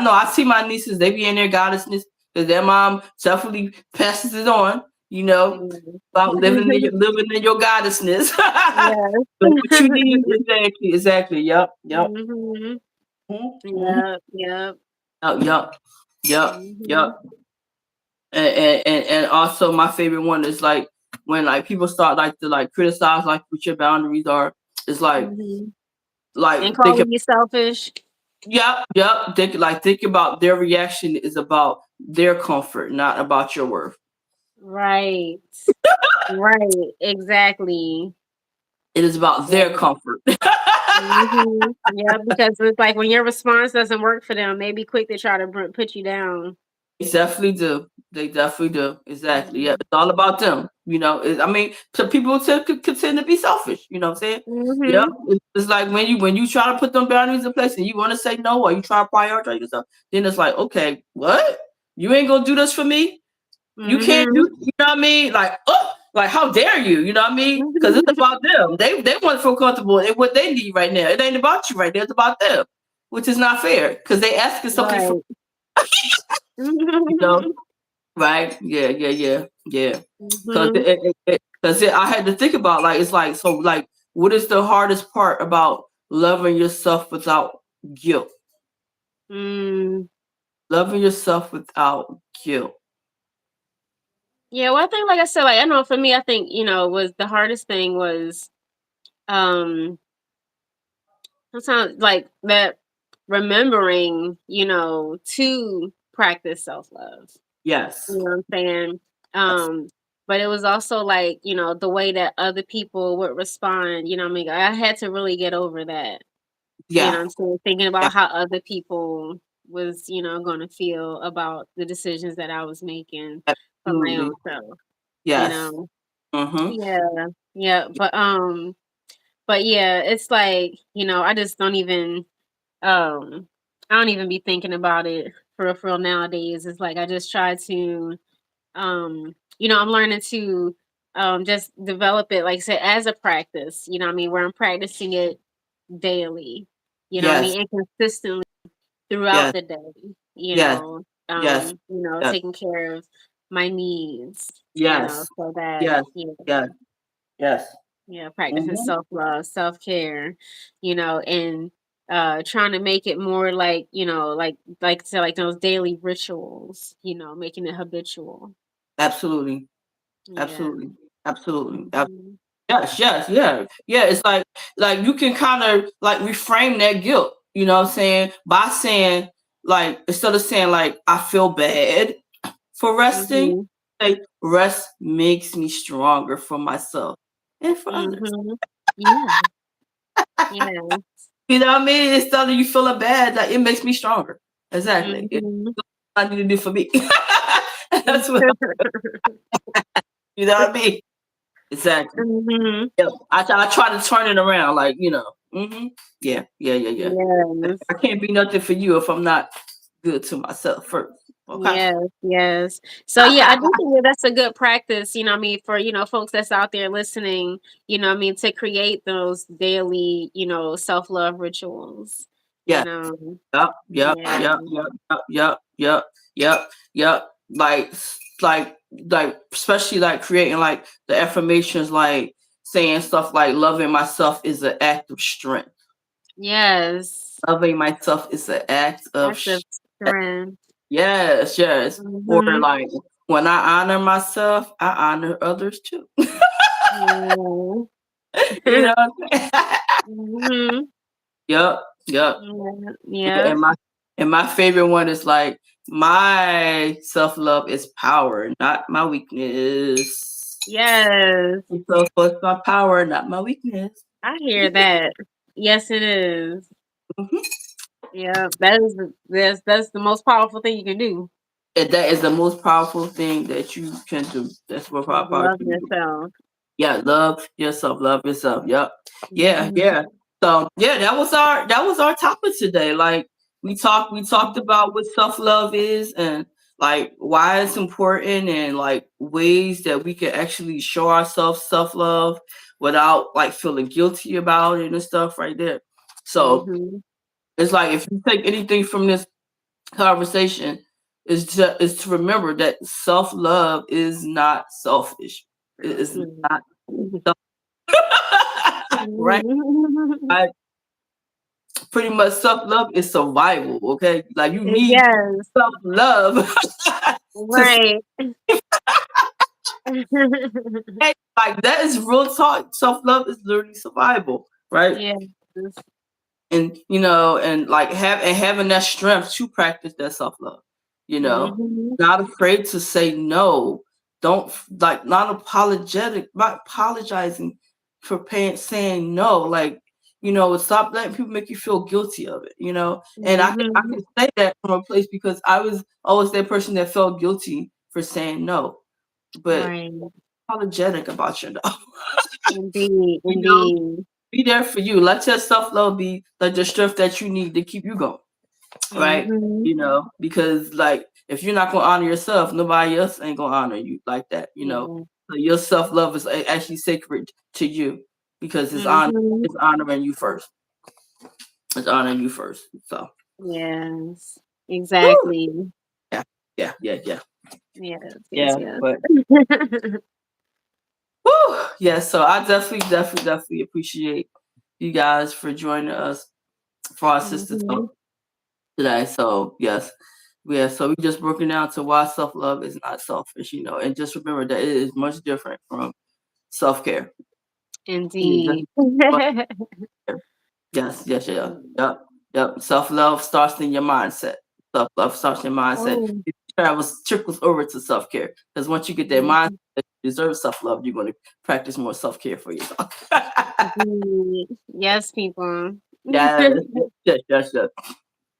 know I see my nieces, they be in their goddessness because their mom definitely passes it on. You know Yeah. about living in your goddessness. Yes. So what you need, exactly, exactly. Yep, yep. Mhm. Mm-hmm. Yep, yep. Yep, yep, yep, yep. Mhm. And also my favorite one is like when like people start like to like criticize like what your boundaries are. It's Mhm. And like think of, calling you selfish. yep, think about their reaction is about their comfort, not about your worth. Right. Right. Exactly. It is about their Yeah. comfort. Mhm. Yeah, because it's like when your response doesn't work for them, they be quick to try to put you down. They definitely do. They definitely do. Exactly. Yeah. Mhm. It's all about them. I mean, so people tend to be selfish. You know what I'm saying? Yep. Mhm. It's like when you try to put them boundaries in place and you want to say no, or you try to prioritize yourself, then it's like, okay, what? You ain't gonna do this for me? You can't do. Mhm. You know what I mean? Like, oh, like how dare you? You know what I mean? Because it's about them. They want to feel comfortable in what they need right now. It ain't about you right now. It's about them, which is not fair because they asking something from Right. you know. Right? Yeah, yeah, yeah, yeah. Because Mhm. I had to think about like it's like so like what is the hardest part about loving yourself without guilt? Mm. Loving yourself without guilt. Yeah, well, I think, like I said, like I know for me, I think was the hardest thing was um sometimes like that remembering, to practice self love. You Yes. know what I'm saying? Yes. Um, but it was also like, the way that other people would respond, I mean, I had to really get over that. You know Yeah. what I'm saying? Thinking Yeah. about how other people was, gonna feel about the decisions that I was making for my Absolutely. own self, you Yes. know. Mm-hmm. Yeah. Yeah. But yeah, it's like, um I don't even be thinking about it for real nowadays. It's like I just try to I'm learning to just develop it, like I said, as a practice, what I mean, where I'm practicing it daily, what I Yes. mean, and consistently throughout Yes. the day, Yes. Yes. Yes. taking care of my needs, Yes. so that, Yes. Yes. Yes. practicing Mm-hmm. self-love, self-care, and trying to make it more like, so like those daily rituals, making it habitual. Absolutely. Yeah. Absolutely. Absolutely. Mhm. Yes, yes, yeah. Yeah, it's like you can kind of like reframe that guilt, you know what I'm saying? By saying like instead of saying like I feel bad for resting, Mhm. like rest makes me stronger for myself and for others. Mhm. Yeah. Yeah. You know what I mean? Instead of you feeling bad, like it makes me stronger. Exactly. It's Mhm. what I need to do for me. That's what you know what I mean? Exactly. Mhm. Yeah. I try to turn it around, like, yeah, yeah, yeah, yeah. Yes. I can't be nothing for you if I'm not good to myself first. Okay. Yes, yes. So yeah, I do think that that's a good practice, what I mean, for, folks that's out there listening, what I mean, to create those daily, self-love rituals, you Yeah. know. Yep. Yep. Yeah. Yep. Yep. Yep. Yep. Yep. Yep. Like especially like creating like the affirmations, like saying stuff like loving myself is an act of strength. Yes. Loving myself is an act of Active strength. yes, yes. Or Mhm. like when I honor myself, I honor others too. Yeah. You know what I'm saying? Mhm. Yep, yep. Yeah. Yeah, Yep. and my favorite one is like my self love is power, not my weakness. Yes. So it's my power, not my weakness. I hear that. Yes, it is. Mhm. Yeah, that's the most powerful thing you can do. And that is the most powerful thing that you can do. That's what Is power love you can do. yourself. Yeah, love yourself, love yourself. Yep. Yeah, Mhm. yeah. So yeah, that was our topic today. Like we talked about what self love is and like why it's important and like ways that we can actually show ourselves self love without like feeling guilty about it and stuff right there. So Mhm. it's like if you take anything from this conversation, is to remember that self love is not selfish. It is Mhm. not Mhm. right. I pretty much self love is survival. Okay, like you need Yes. self love to Right. stay. Like that is real talk. Self love is literally survival, right? Yes. And and like having that strength to practice that self-love, Mhm. not afraid to say no, don't like not apologetic, not apologizing for saying no, like stop letting people make you feel guilty of it. And I Mhm. can say that from a place because I was always that person that felt guilty for saying no, but Right. apologetic about your no. Indeed. you know Indeed. be there for you, let your self-love be like the strength that you need to keep you going, right? Mhm. Because like if you're not gonna honor yourself, nobody else ain't gonna honor you like that. Yeah. So your self love is actually sacred to you because Mhm. it's honoring you first. It's honoring you first. So Yes. whew, Exactly. yeah, yeah, yeah, yeah, Yes. Yes. yeah. Yes. But whew, yeah. So I definitely appreciate you guys for joining us for our sister Mhm. talk today. So yes, yeah. So we just broken down to why self love is not selfish, and just remember that it is much different from self care. Indeed. Yes, yes, yeah, yep, yep. Self love starts in your mindset. Self love starts in your mindset. Oh. It travels trickles over to self care because once you get that mindset Mhm. that you deserve self love, you're going to practice more self care for yourself. Indeed. Yes, people. Yes, yes, yes, yes.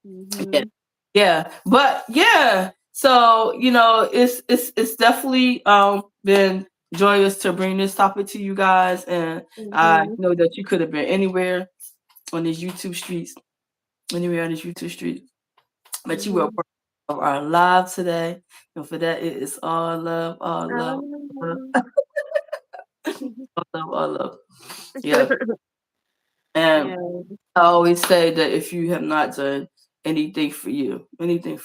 Yeah, Mhm. yeah, but yeah. So it's definitely been joyous to bring this topic to you guys, and I Mhm. know that you could have been anywhere on these YouTube streets, anywhere on these YouTube streets, but you were a Mhm. part of our live today, and for that it is all love, all love, all Um, love, all love. Yeah, and yeah. I always say that if you have not done anything for you, please do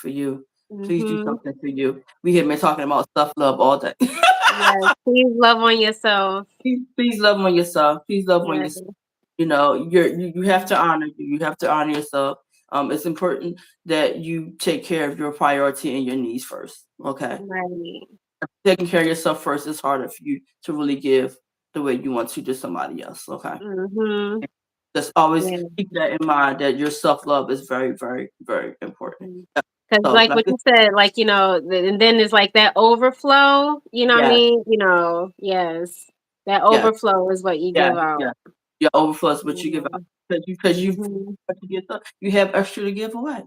Mhm. something for you. We have been talking about self love all day. Yes. Please love on yourself. Please love on yourself. Please love on Yeah. yourself. You have to honor you. You have to honor yourself. It's important that you take care of your priority and your needs first. Okay, Right. taking care of yourself first is harder for you to really give the way you want to somebody else. Okay, Mhm. just always Yeah. keep that in mind that your self love is very, very, very important. Yeah. Because So, like like, what you said, like, and then it's like that overflow, you know what I yes, mean? Yes. That yes, overflow is what you yes, give out. yes. Your overflow is what you give out Yeah. because Mhm. you have extra to give away.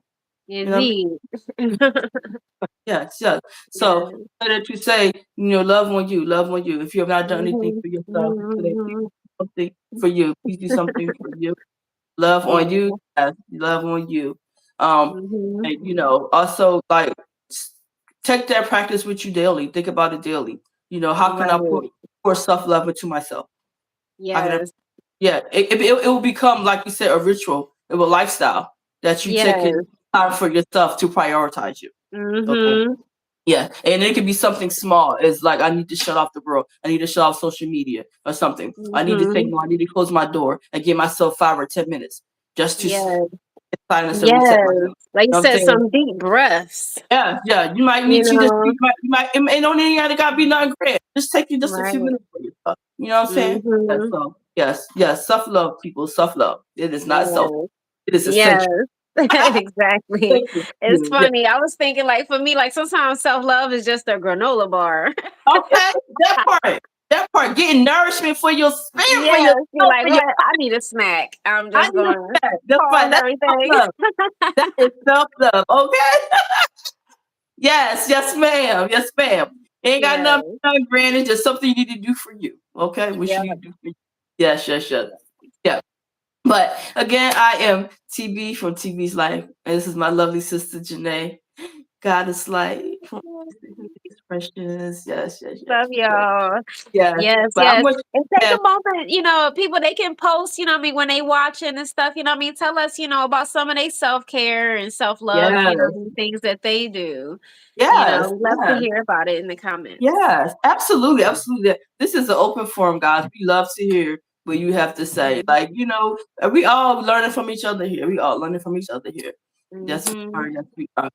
You know what I mean? Indeed. Yes, yes. So Yes. better to say, love on you, love on you. If you have not done anything Mhm. for yourself today, please Mhm. do something for you. Please do something for you. Love on you, Yeah. yes, love on you. Um, Mhm. and also like take that practice with you daily. Think about it daily. How can I Right. pour self love into myself? How can I? Yes. Yeah, it will become like you said a ritual, a lifestyle that you take Yes. in time for yourself to prioritize you. Okay. Mhm. Yeah, and it could be something small. It's like I need to shut off the world. I need to shut off social media or something. I need to say Mhm. no. I need to close my door and give myself 5 or 10 minutes just to Yes. Silence and reset Yes. myself. You Like you know what I'm said, saying? some deep breaths, Yeah, yeah. You might you need to just know? you might it don't even gotta be nothing grand. Just take you just a few Right. minutes for yourself. You know what I'm saying? Yeah, Mhm. so yes, yes, self love, people, self love. It is not self. Yes. It is essential. Yes. Exactly. Thank you. It's Yeah. funny. I was thinking like for me, like sometimes self-love is just a granola bar. Okay, that part, getting nourishment for your spirit, for Yes. your Be soul, like, for your. what? I need a snack. I'm I just need a gonna snack. That's pause right. That's self everything. love. That is self love. Okay. Yes, yes, ma'am. Yes, ma'am. Ain't got Yes. nothing grand. It's just something you need to do for you. Okay, what you Yep. need to do for you. Yes, yes, yes. Yeah. But again, I am TB from TB's Life, and this is my lovely sister Janae. God is like expressions. Yes, yes, yes, Love yes. y'all. Yes. Yes, But I yes. want And you take to a have moment, people they can post, what I mean, when they watching and stuff, what I mean, tell us, about some of their self-care and self-love, yes, what I mean, things that they do. yes, We love to yes. hear about it in the comments. Yes, absolutely, absolutely. This is an open forum, guys. We love to hear what you have to say. Mhm. Like, we all learning from each other here. We all learning from each other here. Yes, we are. Mhm. Yes, we are.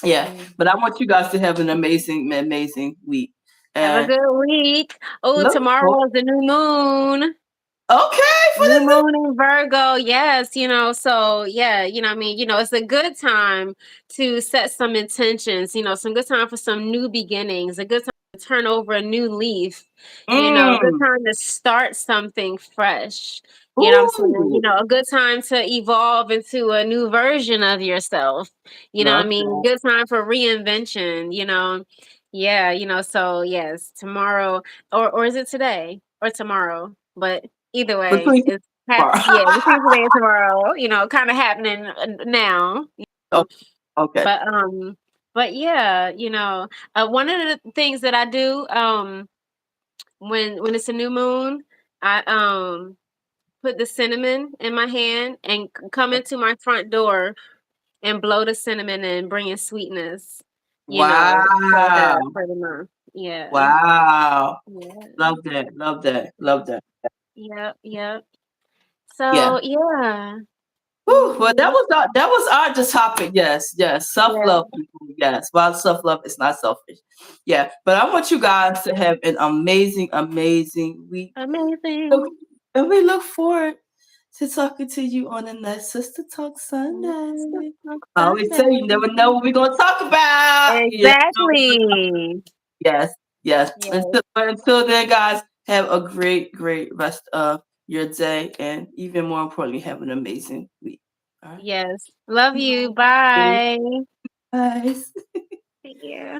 Yeah, Mhm. but I want you guys to have an amazing, amazing week. Have a And good week. Oh, look for tomorrow is the new moon. okay for New the new. moon in Virgo, yes, so yeah, I mean, it's a good time to set some intentions, some good time for some new beginnings, a good time to turn over a new leaf, a good Mm. time to start something fresh. You know what I'm saying? Ooh, A good time to evolve into a new version of yourself. You know what I love mean? that. Good time for reinvention. Yeah, so yes, tomorrow or is it today or tomorrow? But either way, Between it's tomorrow. yeah, between today and tomorrow, kind of happening now. Oh, okay. But but yeah, one of the things that I do when it's a new moon, I put the cinnamon in my hand and come into my front door and blow the cinnamon and bring in sweetness, Wow. for the month. Yeah. Wow. Yeah. Love that. Love that. Love that. Yep. Yep. Yeah. So yeah. Whew, well, Mhm. that was our just topic. Yes, yes. Self love, Yeah. people. Yes. While self love is not selfish. Yeah. But I want you guys to have an amazing, amazing week. So- Amazing. And we look forward to talking to you on the next Sister Talk It's the Sunday. Talk I always say you never know Sunday. what we're gonna talk about. You never know what we're gonna talk. Exactly. Yes, yes. Yes. Until then, guys, have a great, great rest of your day, and even more importantly, have an amazing week. All right. Yes. Love you. Bye, Bye. guys. See you.